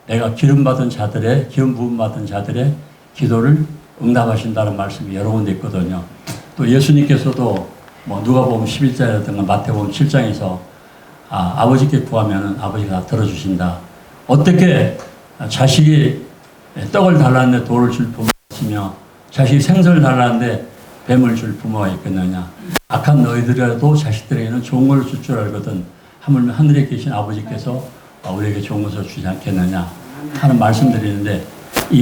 내가 기름 부음 받은 자들의 기도를 응답하신다는 말씀이 여러 군데 있거든요. 또 예수님께서도 뭐 누가복음 11장이라든가 마태복음 7장에서 아버지께 구하면 아버지가 다 들어주신다. 어떻게 자식이 떡을 달라는데 돌을 줄 부모가 있으며 자식이 생선을 달라는데 뱀을 줄 부모가 있겠느냐. 악한 너희들이라도 자식들에게는 좋은 걸 줄 줄 알거든 하물며 하늘에 계신 아버지께서 우리에게 좋은 것을 주지 않겠느냐 하는 말씀드리는데 이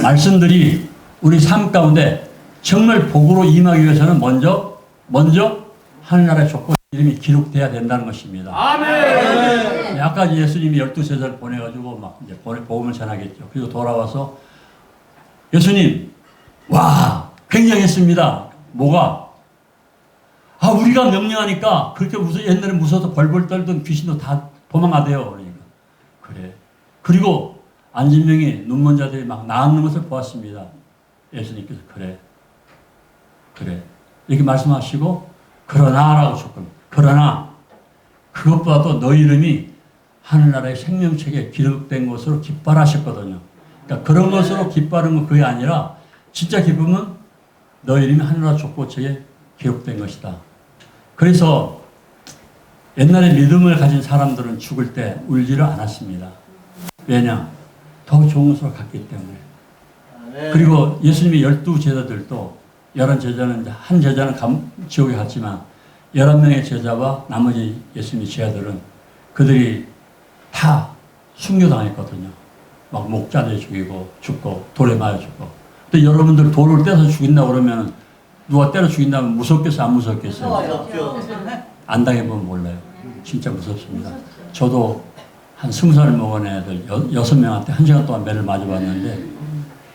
말씀들이 우리 삶 가운데 정말 복으로 임하기 위해서는 먼저 하늘나라의 조건 이름이 기록돼야 된다는 것입니다. 아멘. 아까 예수님이 12제자를 보내가지고 막 이제 복음을 전하겠죠. 그리고 돌아와서 예수님, 와, 굉장했습니다. 뭐가? 우리가 명령하니까 그렇게 옛날에 무서워서 벌벌 떨던 귀신도 다 도망가대요. 그러니까. 그래. 그리고 안진병이 눈먼 자들이 막 나앉는 것을 보았습니다. 예수님께서 그래. 이렇게 말씀하시고 그러나라고 조건. 그러나 그것보다도 너 이름이 하늘나라의 생명책에 기록된 것으로 기뻐하셨거든요. 그러니까 그런 것으로 기뻐하는 건 그게 아니라 진짜 기쁨은 너 이름이 하늘나라 족보책에 기록된 것이다. 그래서 옛날에 믿음을 가진 사람들은 죽을 때 울지를 않았습니다. 왜냐? 더 좋은 것으로 갔기 때문에. 그리고 예수님의 12제자들도 11제자는 한 제자는 지옥에 갔지만 11명의 제자와 나머지 예수님의 제자들은 그들이 다 순교당했거든요. 막 목자들 죽고 돌에 맞아 죽고. 근데 여러분들 돌을 떼서 죽인다고 그러면 누가 때려 죽인다면 무섭겠어요? 안 무섭겠어요? 안 당해보면 몰라요. 진짜 무섭습니다. 저도 한 20살 먹은 애들 6명한테 1시간 동안 매를 맞아봤는데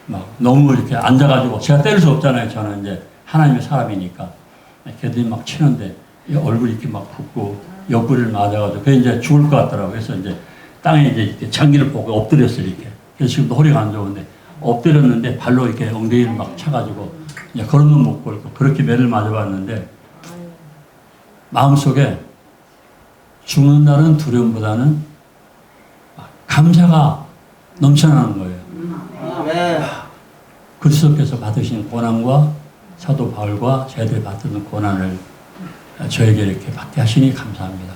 막 너무 이렇게 앉아가지고 제가 때릴 수 없잖아요. 저는 이제 하나님의 사람이니까. 걔들이 막 치는데 얼굴이 이렇게 막 붓고 옆구리를 맞아가지고 그게 이제 죽을 것 같더라고요. 그래서 이제 땅에 이제 이렇게 장기를 보고 엎드렸어요. 이렇게. 그래서 지금도 허리가 안 좋은데 엎드렸는데 발로 이렇게 엉덩이를 막 차가지고 이제 걸음은 못 걸고 그렇게 매를 맞아봤는데 마음속에 죽는 날은 두려움보다는 감사가 넘쳐나는 거예요. 그리스도께서 받으신 고난과 사도 바울과 저희들이 받는 고난을 저에게 이렇게 받게 하시니 감사합니다.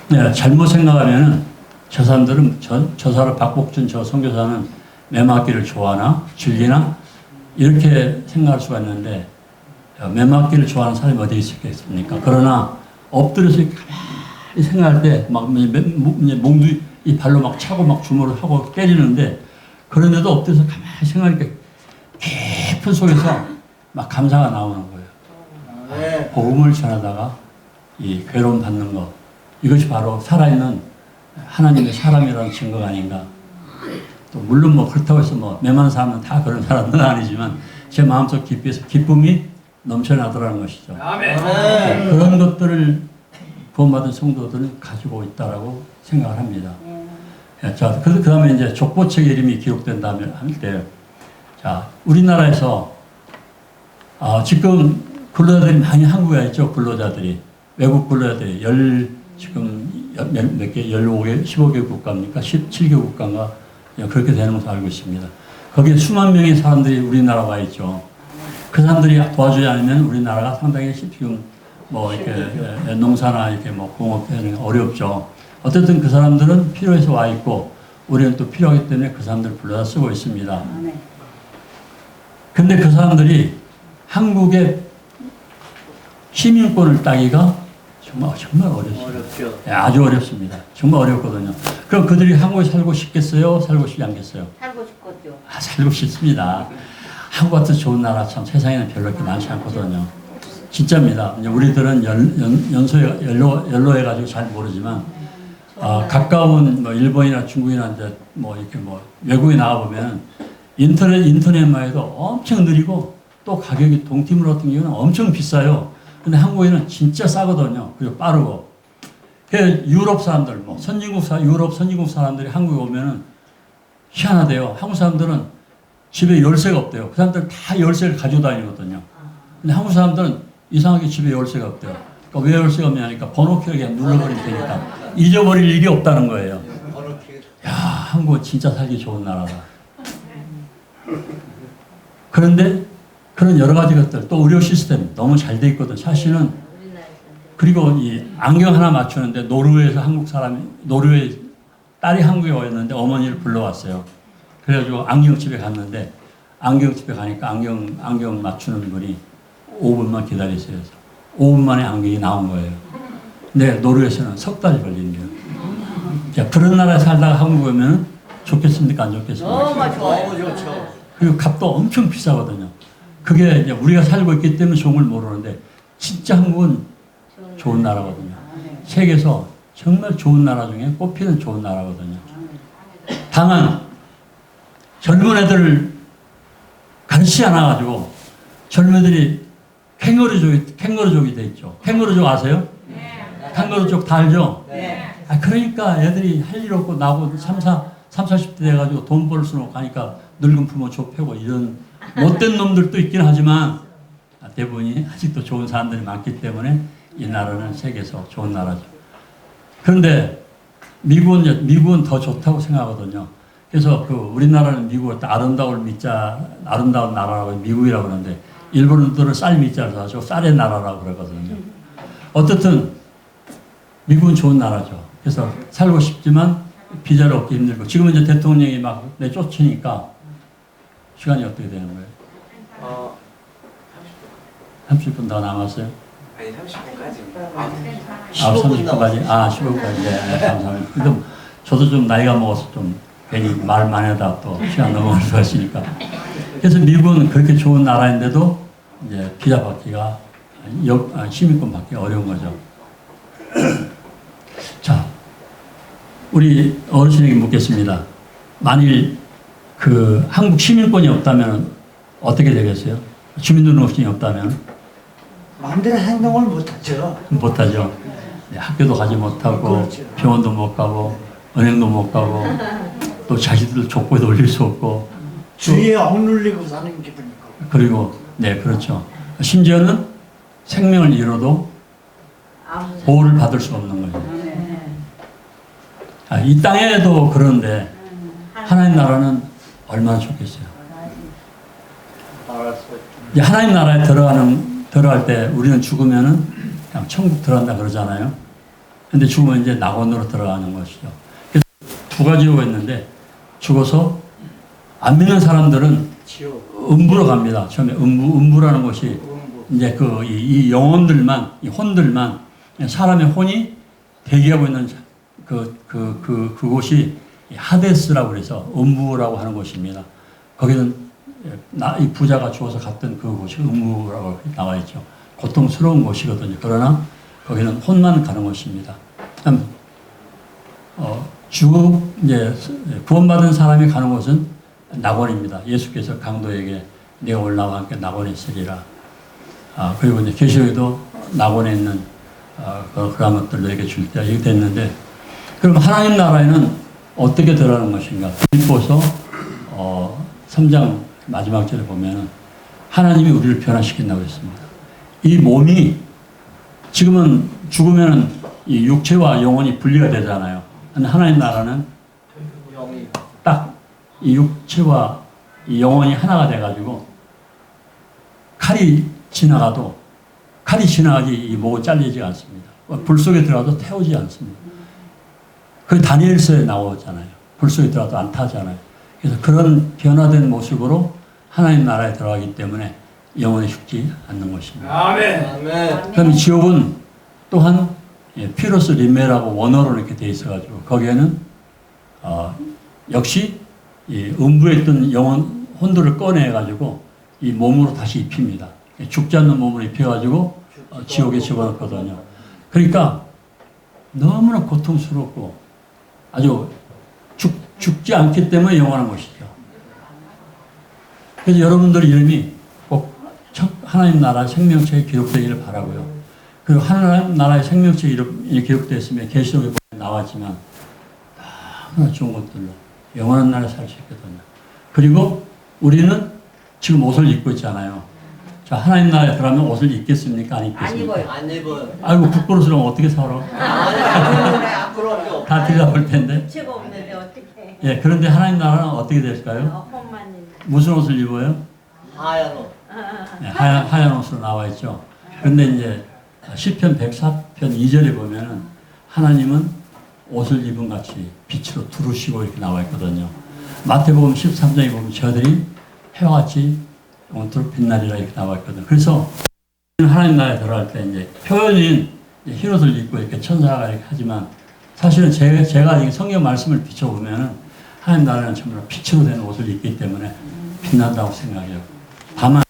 네, 잘못 생각하면은 저 사람들은 저 사람 박복준 저 선교사는 매맞기를 좋아하나 즐기나 이렇게 생각할 수가 있는데 매맞기를 좋아하는 사람이 어디 있겠습니까? 그러나 엎드려서 가만히 생각할 때 막 몽두 이 발로 막 차고 막 주먹을 하고 때리는데 그런데도 엎드려서 가만히 생각하니까 깊은 속에서 막 감사가 나오는 거예요. 복음을 전하다가 이 괴로움 받는 것 이것이 바로 살아있는 하나님의 사람이라는 증거가 아닌가. 또 물론 뭐 그렇다고 해서 뭐 매만 사람은 다 그런 사람은 아니지만 제 마음속 깊이에서 기쁨이 넘쳐나더라는 것이죠. 아멘. 그런 것들을 구원받은 성도들은 가지고 있다라고 생각을 합니다. 자, 그 다음에 이제 족보책 이름이 기록된다면 할 때, 자, 우리나라에서 지금 근로자들이 많이 한국에 있죠. 근로자들이 외국 근로자들이 지금 몇 개, 15개 국가입니까? 17개 국가인가 그렇게 되는 것으로 알고 있습니다. 거기에 수만 명의 사람들이 우리나라 와 있죠. 그 사람들이 도와주지 않으면 우리나라가 상당히 지금 뭐 이렇게 농사나 이렇게 뭐 공업하는 게 어렵죠. 어쨌든 그 사람들은 필요해서 와 있고 우리는 또 필요하기 때문에 그 사람들 불러다 쓰고 있습니다. 근데 그 사람들이 한국의 시민권을 따기가 정말 어렵습니다. 네, 아주 어렵습니다. 정말 어렵거든요. 그럼 그들이 한국에 살고 싶겠어요? 살고 싶지 않겠어요? 살고 싶거든요. 살고 싶습니다. 한국 같은 좋은 나라 참 세상에는 별로 그렇게 많지 않거든요. 진짜입니다. 이제 우리들은 연로해가지고 잘 모르지만 가까운 뭐 일본이나 중국이나 이제 뭐 이렇게 뭐 외국에 나가 보면 인터넷만 해도 엄청 느리고 또 가격이 동티물 같은 경우는 엄청 비싸요. 근데 한국에는 진짜 싸거든요. 그리고 빠르고. 유럽 사람들, 뭐 유럽 선진국 사람들이 한국에 오면은 희한하대요. 한국 사람들은 집에 열쇠가 없대요. 그 사람들 다 열쇠를 가지고 다니거든요. 근데 한국 사람들은 이상하게 집에 열쇠가 없대요. 그러니까 왜 열쇠가 없냐니까 번호키를 그냥 눌러버리면 되니까 잊어버릴 일이 없다는 거예요. 야, 한국은 진짜 살기 좋은 나라다. 그런데 그런 여러 가지 것들, 또 의료 시스템 너무 잘 돼 있거든. 사실은. 그리고 이 안경 하나 맞추는데 노르웨이에서 노르웨이 딸이 한국에 왔는데 어머니를 불러왔어요. 그래가지고 안경집에 갔는데 안경집에 가니까 안경 맞추는 분이 5분만 기다리세요. 5분 만에 안경이 나온 거예요. 근데 노르웨이에서는 석 달이 걸리는 거예요. 자, 그런 나라에 살다가 한국에 오면 좋겠습니까? 안 좋겠습니까? 너무 좋죠. 그리고 값도 엄청 비싸거든요. 그게 이제 우리가 살고 있기 때문에 좋은 걸 모르는데 진짜 한국은 좋은 나라거든요. 세계에서 정말 좋은 나라 중에 꼽히는 좋은 나라거든요. 다만 젊은 애들을 가르치지 않아가지고 젊은 애들이 캥거루족이 돼 있죠. 캥거루족 아세요? 캥거루족 다 알죠? 그러니까 애들이 할 일 없고 나고 40대 돼가지고 돈 벌 수는 없고 하니까 늙은 부모 좁혀고 이런 못된 놈들도 있긴 하지만 대부분이 아직도 좋은 사람들이 많기 때문에 이 나라는 세계에서 좋은 나라죠. 그런데 미국은 더 좋다고 생각하거든요. 그래서 우리나라는 미국을 아름다운 나라라고 미국이라고 그러는데 일본인들은 쌀 밑자를 사죠. 쌀의 나라라고 그러거든요. 어떻든 미국은 좋은 나라죠. 그래서 살고 싶지만 비자를 얻기 힘들고 지금은 이제 대통령이 막 내쫓으니까 시간이 어떻게 되는 거예요? 30분 더 남았어요? 아니 30분까지. 30분까지? 15분까지. 네, 감사합니다. 근데 저도 좀 나이가 먹어서 좀 괜히 말 많이 하다 또 시간 넘어갈 수가 있으니까. 그래서 미국은 그렇게 좋은 나라인데도 이제 비자 받기가 시민권 받기 어려운 거죠. 자, 우리 어르신에게 묻겠습니다. 만일 한국 시민권이 없다면 어떻게 되겠어요? 주민등록증이 없다면? 마음대로 행동을 못하죠. 못하죠. 네, 학교도 가지 못하고 그렇죠. 병원도 못 가고 은행도 못 가고 또 자식들 족보에도 올릴 수 없고 주위에 억눌리고 사는 기분이고. 그리고 네 그렇죠. 심지어는 생명을 잃어도 보호를 받을 수 없는 거죠. 이 땅에도 그런데 하나님 나라는 얼마나 좋겠어요. 이제 하나님 나라에 들어갈 때 우리는 죽으면은 그냥 천국 들어간다 그러잖아요. 근데 죽으면 이제 낙원으로 들어가는 것이죠. 그래서 두 가지로 했는데 죽어서 안 믿는 사람들은 음부로 갑니다. 처음에 음부라는 곳이 이제 이 영혼들만, 이 혼들만 사람의 혼이 대기하고 있는 그곳이 하데스라고 그래서 음부라고 하는 곳입니다. 거기는 이 부자가 죽어서 갔던 그곳이 음부라고 나와 있죠. 고통스러운 곳이거든요. 그러나 거기는 혼만 가는 곳입니다. 이제 구원받은 사람이 가는 곳은 낙원입니다. 예수께서 강도에게 내가 오늘 나와 함께 낙원에 있으리라. 그리고 이제 계시록에도 낙원에 있는 그런 것들 너에게 줄 때가 이렇게 됐는데, 그럼 하나님 나라에는 어떻게 들어가는 것인가? 빌립보서 3장 마지막 절에 보면은 하나님이 우리를 변화시킨다고 했습니다. 이 몸이 지금은 죽으면 이 육체와 영혼이 분리가 되잖아요. 근데 하나님 나라는 딱 이 육체와 이 영혼이 하나가 돼가지고 칼이 지나가지 이 목은 잘리지 않습니다. 불 속에 들어가도 태우지 않습니다. 그 다니엘서에 나오잖아요. 불 속에 들어가도 안 타잖아요. 그래서 그런 변화된 모습으로 하나님 나라에 들어가기 때문에 영원히 죽지 않는 것입니다. 아멘. 그럼 지옥은 또한 피로스 림메라고 원어로 이렇게 돼 있어가지고 거기에는 역시 이 음부에 있던 혼들을 꺼내가지고 이 몸으로 다시 입힙니다. 죽지 않는 몸으로 입혀가지고 지옥에 집어넣거든요. 그러니까 너무나 고통스럽고 아주 죽지 않기 때문에 영원한 것이죠. 그래서 여러분들 이름이 꼭 하나님 나라 생명책에 기록되기를 바라고요. 그리고 하나님 나라의 생명책에 이름이 기록되었으면 계시록에 나왔지만 다 좋은 것들로 영원한 나라에 살 수 있거든요. 그리고 우리는 지금 옷을 입고 있잖아요. 자, 하나님 나라에 들어가면 옷을 입겠습니까? 안 입겠습니까? 안 입어요. 아이고 부끄러워서 어떻게 살아? 안 부끄럽죠. 다 들여다볼 텐데. 치가 없는데 어떻게? 예, 그런데 하나님 나라는 어떻게 될까요? 험만 있는. 무슨 옷을 입어요? 하얀 옷. 예, 하얀 옷으로 나와 있죠. 그런데 이제 시편 104편 2절에 보면은 하나님은 옷을 입은 같이 빛으로 두르시고 이렇게 나와 있거든요. 마태복음 13장에 보면 저들이 해와 같이 영원토록 빛나리라 이렇게 나와 있거든요. 그래서 하나님 나라에 들어갈 때 이제 표현인 흰 옷을 입고 이렇게 천사가 이렇게 하지만 사실은 제가 이 성경 말씀을 비춰보면은 하나님 나라는 정말 빛으로 된 옷을 입기 때문에 빛난다고 생각해요. 다만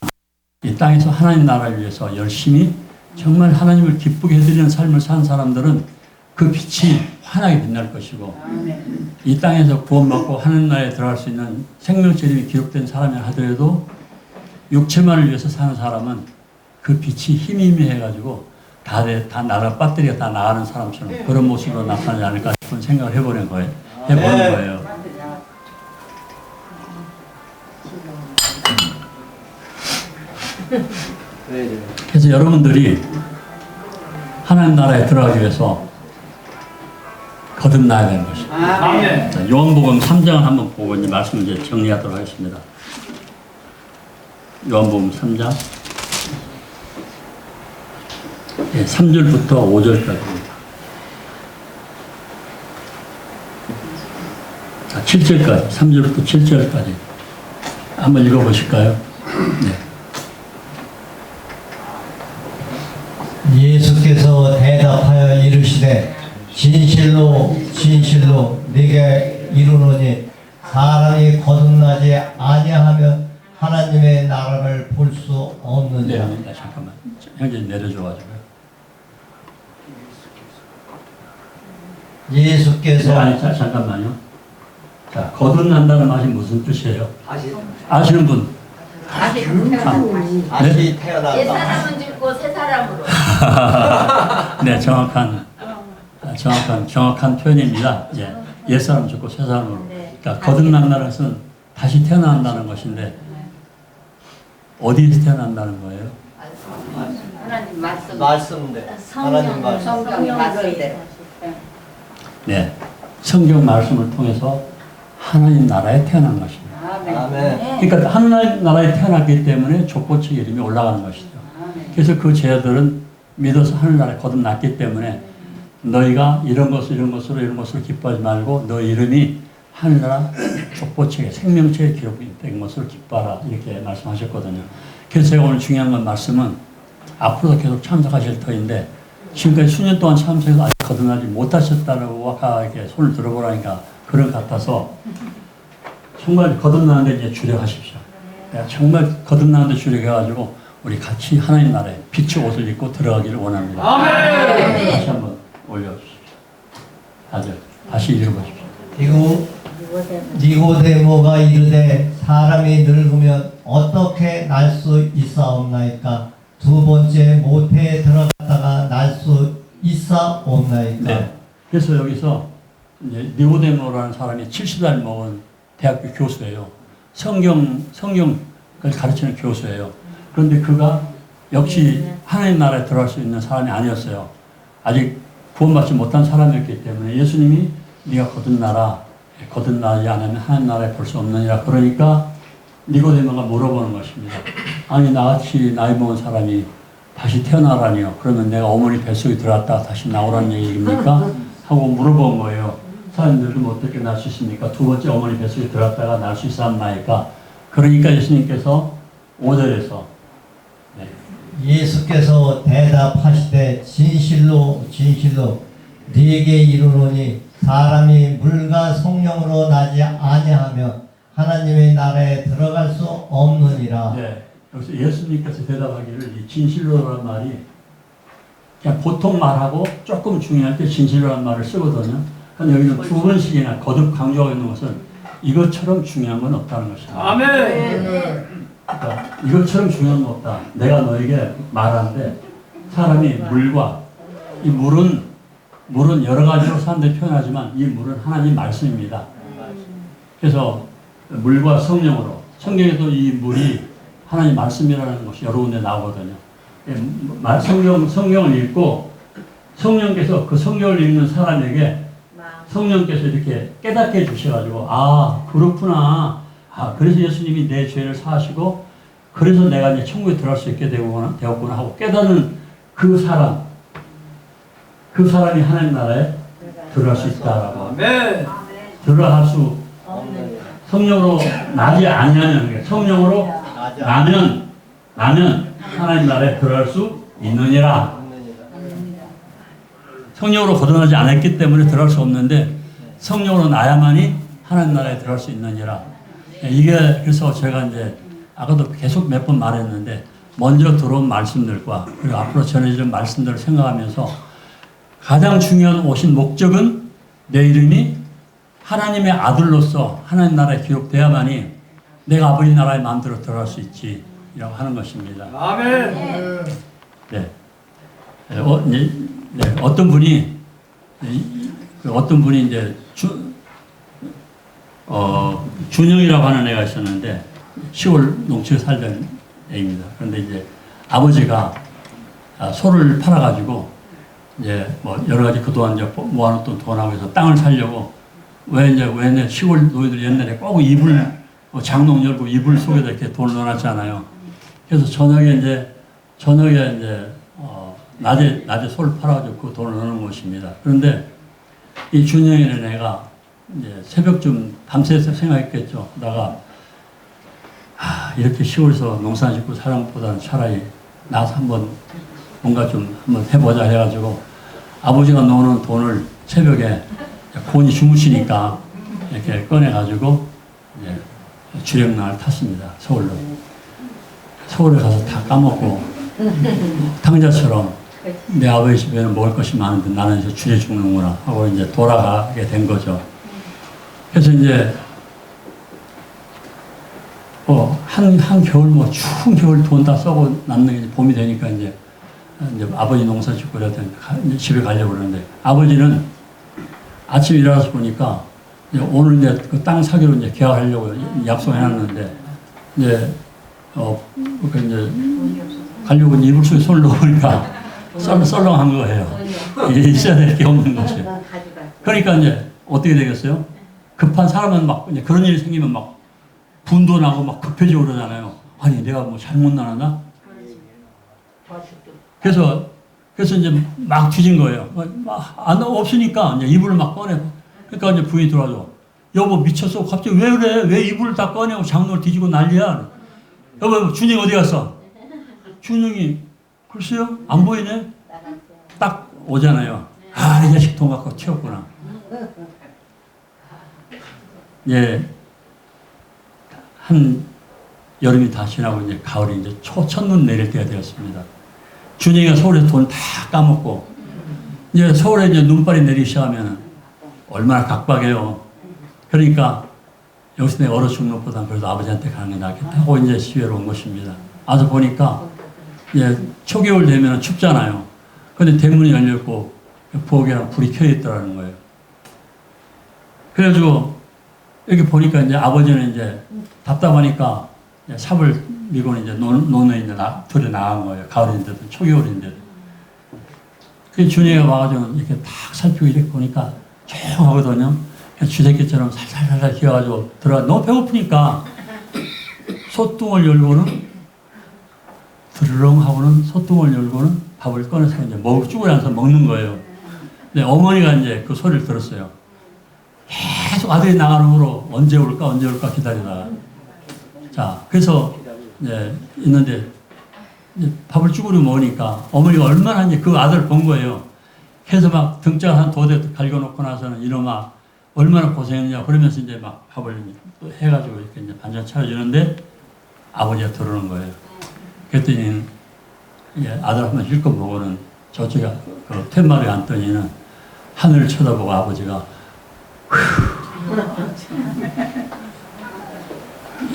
이 땅에서 하나님 나라를 위해서 열심히 정말 하나님을 기쁘게 해드리는 삶을 산 사람들은 그 빛이 환하게 빛날 것이고 이 땅에서 구원받고 하나님 나라에 들어갈 수 있는 생명체 이름이 기록된 사람이 하더라도 육체만을 위해서 사는 사람은 그 빛이 희미해가지고 다 나가 배터리가 다 나가는 사람처럼 그런 모습으로 나타나지 않을까 싶은 생각을 해보는 거예요. 그래서 여러분들이 하나님 나라에 들어가기 위해서 거듭나야 되는 것입니다. 자, 요한복음 3장을 한번 보고 이제 말씀을 이제 정리하도록 하겠습니다. 요한복음 3장 3절부터 5절까지입니다. 자, 7절까지 3절부터 7절까지 한번 읽어보실까요? 네. 예수께서 대답하여 이르시되 진실로 진실로 네게 이르노니 사람이 거듭나지 아니하면 하나님의 나라를 볼 수 없느니라. 네, 잠깐만. 형제 내려줘가지고요. 예수께서 아니, 잠깐만요. 자, 거듭난다는 말이 무슨 뜻이에요? 아시는 분? 다시 다시 태어난다. 옛사람은 죽고 새 사람으로. 네, 정확한 표현입니다. 예, 옛사람 죽고 새 사람으로. 그러니까 거듭난다는 것은 다시 태어난다는 것인데 어디에서 태어난다는 거예요? 하나님 말씀. 말씀대. 하나님 말씀. 성경의 말씀대로. 네, 성경 말씀을 통해서 하나님 나라에 태어난 것입니다. 아멘. 그러니까 하나님 나라에 태어났기 때문에 족보책 이름이 올라가는 것이죠. 그래서 그 제자들은 믿어서 하늘나라에 거듭났기 때문에 너희가 이런 것으로 기뻐하지 말고 너 이름이 하늘나라 족보책에 생명책에 기록된 것으로 기뻐하라 이렇게 말씀하셨거든요. 그래서 제가 오늘 중요한 건 말씀은 앞으로도 계속 참석하실 터인데 지금까지 수년 동안 참석해서 아직 거듭나지 못하셨다고 아까 이렇게 손을 들어보라니까 그런 것 같아서 정말 거듭나는데 이제 주력하십시오. 정말 거듭나는데 주력해가지고 우리 같이 하나님 나라에 빛의 옷을 입고 들어가기를 원합니다. 아멘. 다시 한번 올려주십시오. 다시 읽어보십시오. 니고데모가 이르되 사람이 늙으면 어떻게 날 수 있사옵나이까? 두 번째 모태에 들어갔다가 날 수 있사옵나이까? 네. 그래서 여기서 이제 니고데모라는 사람이 70살 먹은 대학교 교수예요. 성경을 가르치는 교수예요. 그런데 그가 역시 하나님 나라에 들어갈 수 있는 사람이 아니었어요. 아직 구원받지 못한 사람이었기 때문에 예수님이 네가 거듭나지 않으면 하나님 나라에 볼 수 없느니라. 그러니까 니고데모가 물어보는 것입니다. 아니 나같이 나이 먹은 사람이 다시 태어나라니요. 그러면 내가 어머니 뱃속에 들어갔다가 다시 나오라는 얘기입니까? 하고 물어본 거예요. 사람들은 어떻게 날 수 있습니까? 두 번째 어머니 뱃속에 들어갔다가 날 수 있었나이까? 그러니까 예수님께서 5절에서 예수께서 대답하시되 진실로 진실로 네게 이르노니 사람이 물과 성령으로 나지 아니하면 하나님의 나라에 들어갈 수 없느니라. 네, 여기서 예수님께서 대답하기를 이 진실로라는 말이 그냥 보통 말하고 조금 중요할 때 진실로라는 말을 쓰거든요. 근데 여기는 두 번씩이나 거듭 강조하고 있는 것은 이것처럼 중요한 건 없다는 것입니다. 그러니까 이것처럼 중요한 건 없다. 내가 너에게 말하는데 사람이 물과 이 물은 여러 가지로 사람들이 표현하지만 이 물은 하나님 말씀입니다. 그래서 물과 성령으로 성경에도 이 물이 하나님 말씀이라는 것이 여러 군데 나오거든요. 성경을 읽고 성령께서 그 성경을 읽는 사람에게 성령께서 이렇게 깨닫게 해주셔가지고 아 그렇구나. 아 그래서 예수님이 내 죄를 사하시고 그래서 내가 이제 천국에 들어갈 수 있게 되었구나 하고 깨닫는 그 사람이 하나님 나라에 들어갈 수 있다라고. 들어갈 수 성령으로 나지 아니하면 성령으로 나면 하나님 나라에 들어갈 수 있느니라. 성령으로 거듭나지 않았기 때문에 들어갈 수 없는데 성령으로 나야만이 하나님 나라에 들어갈 수 있느니라. 이게 그래서 제가 이제 아까도 계속 몇 번 말했는데 먼저 들어온 말씀들과 그리고 앞으로 전해질 말씀들을 생각하면서 가장 중요한 오신 목적은 내 이름이 하나님의 아들로서 하나님 나라에 기록돼야만이 내가 아버지 나라의 마음대로 들어갈 수 있지 라고 하는 것입니다. 아멘. 네. 어떤 분이 이제 준영이라고 하는 애가 있었는데 시골 농촌에 살던 애입니다. 그런데 이제 아버지가 소를 팔아가지고 이제 뭐 여러 가지 그동안 이제 모아놓던 돈하고 해서 땅을 살려고 왜 시골 노예들 옛날에 꼭 이불 장롱 열고 이불 속에다 이렇게 돈을 넣어놨잖아요. 그래서 저녁에 낮에 소를 팔아가지고 그 돈을 넣는 것입니다. 그런데 이 준영이는 애가 이제 새벽쯤 밤새서 생각했겠죠. 이렇게 시골에서 농사 짓고 사는 것보다는 차라리 나서 한번 뭔가 좀 한번 해보자 해가지고 아버지가 넣어놓은 돈을 새벽에 곤히 주무시니까 이렇게 꺼내가지고 이제 주력난을 탔습니다. 서울로. 서울에 가서 다 까먹고 탕자처럼 내 아버지 집에는 먹을 것이 많은데 나는 이제 줄에 죽는구나 하고 이제 돌아가게 된 거죠. 그래서 이제 한 겨울 추운 겨울 돈 다 써고 남는 게 봄이 되니까 이제 아버지 농사 짓고 그랬더니 집에 가려고 그러는데 아버지는 아침에 일어나서 보니까 오늘 이제 그 땅 사기로 이제 계약하려고 약속해놨는데 이제 가려고 이불 속에 손을 넣으니까 썰렁한 거예요. 이게 있어야 될 게 없는 거지. 그러니까 이제 어떻게 되겠어요? 급한 사람은 막 이제 그런 일이 생기면 막 분도 나고 막 급해지고 그러잖아요. 아니 내가 뭐 잘못 나눴나? 그래서 이제 막 뒤진 거예요. 없으니까 이제 이불을 막 꺼내고. 그러니까 이제 부인이 들어와서 여보 미쳤어. 갑자기 왜 그래? 왜 이불을 다 꺼내고 장롱을 뒤지고 난리야? 여보 준영이 어디 갔어? 준영이 글쎄요 안 보이네. 딱 오잖아요. 이 자식 돈 갖고 튀었구나. 예, 한 여름이 다 지나고 이제 가을이 이제 첫눈 내릴 때가 되었습니다. 준영이가 서울에서 돈 다 까먹고 이제 서울에 이제 눈발이 내리기 시작하면 얼마나 각박해요. 그러니까 여기서 내가 얼어 죽는 것보다 그래도 아버지한테 가는 게 낫겠다 하고 이제 시외로 온 것입니다. 와서 보니까 이제 초겨울 되면 춥잖아요. 근데 대문이 열렸고 부엌에랑 불이 켜 있더라는 거예요. 그래가지고 여기 보니까 이제 아버지는 이제 답답하니까 삽을 미고는 이제 논에 이제 들에 나간 거예요. 가을인데도 초겨울인데도. 그 준이가 와가지고 이렇게 탁 살피고 이렇게 보니까 조용하거든요. 쥐새끼처럼 살살살살 기어가지고 들어가. 너무 배고프니까 소뚱을 열고는 드르렁 하고는 소뚱을 열고는 밥을 꺼내서 이제 쭈그려 앉아서 먹는 거예요. 근데 어머니가 이제 그 소리를 들었어요. 계속 아들이 나가는 거로 언제 올까 기다리다가. 자, 그래서 이제 있는데 이제 밥을 쭈그려 먹으니까 어머니가 얼마나 이제 그 아들을 본 거예요. 그래서 막 등짝 한 도대 갈겨놓고 나서는 이놈아 얼마나 고생했냐 그러면서 이제 막 밥을 또 해가지고 이렇게 이제 반찬 차려주는데 아버지가 들어오는 거예요. 그랬더니 아들 한번 실컷 보고는 저쪽에 그 툇마루에 앉더니는 하늘을 쳐다보고 아버지가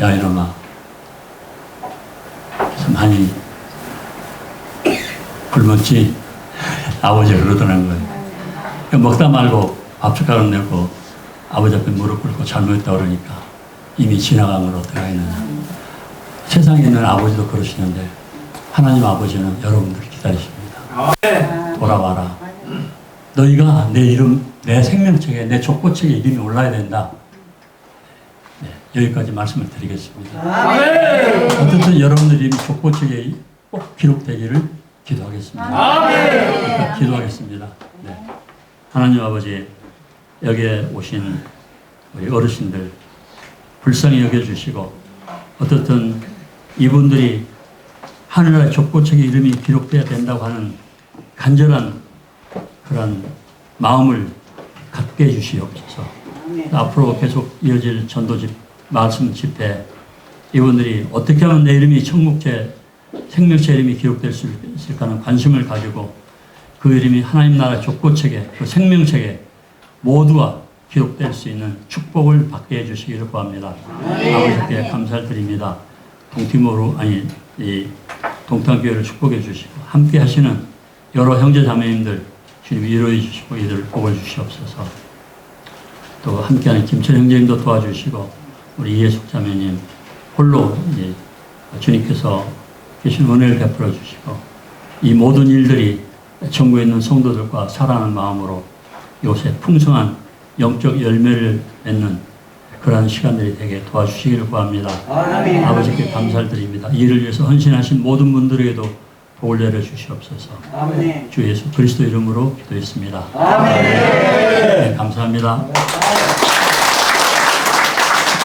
야 이놈아, 그래서 많이 굶었지? 아버지가 그러더라는 거예요. 그러니까 먹다 말고 밥 숟가락 내고 아버지 앞에 무릎 꿇고 잘못했다 그러니까 이미 지나간 걸 어떻게 하겠느냐. 세상에 있는 아버지도 그러시는데 하나님 아버지는 여러분들을 기다리십니다. 돌아와라. 너희가 내 이름, 내 생명책에, 내 족보책에 이름이 올라야 된다. 네, 여기까지 말씀을 드리겠습니다. 어쨌든 여러분들 이름이 족보책에 꼭 기록되기를 기도하겠습니다. 그러니까 기도하겠습니다. 네. 하나님 아버지, 여기에 오신 우리 어르신들 불쌍히 여겨주시고, 어떻든 이분들이 하늘나라의 족보책에 이름이 기록돼야 된다고 하는 간절한 그런 마음을 갖게 해주시옵소서. 앞으로 계속 이어질 전도집 말씀 집회, 이분들이 어떻게 하면 내 이름이 천국제 생명체 이름이 기록될 수 있을까 하는 관심을 가지고 그 이름이 하나님 나라 족보책에, 그 생명책에 모두가 기록될 수 있는 축복을 받게 해주시기를 구합니다. 아버지께 감사를 드립니다. 동티모로, 이 동탄교회를 축복해 주시고 함께 하시는 여러 형제 자매님들 주님 위로해 주시고 이들을 복을 주시옵소서. 또 함께하는 김철 형제님도 도와주시고 우리 이예숙 자매님 홀로 이제 주님께서 계신 은혜를 베풀어 주시고 이 모든 일들이 천국에 있는 성도들과 사랑하는 마음으로 요새 풍성한 영적 열매를 맺는 그러한 시간들이 되게 도와주시기를 구합니다. 아버지께 감사를 드립니다. 이 일을 위해서 헌신하신 모든 분들에게도 복을 내려 주시옵소서. 주 예수 그리스도 이름으로 기도했습니다. 네, 감사합니다.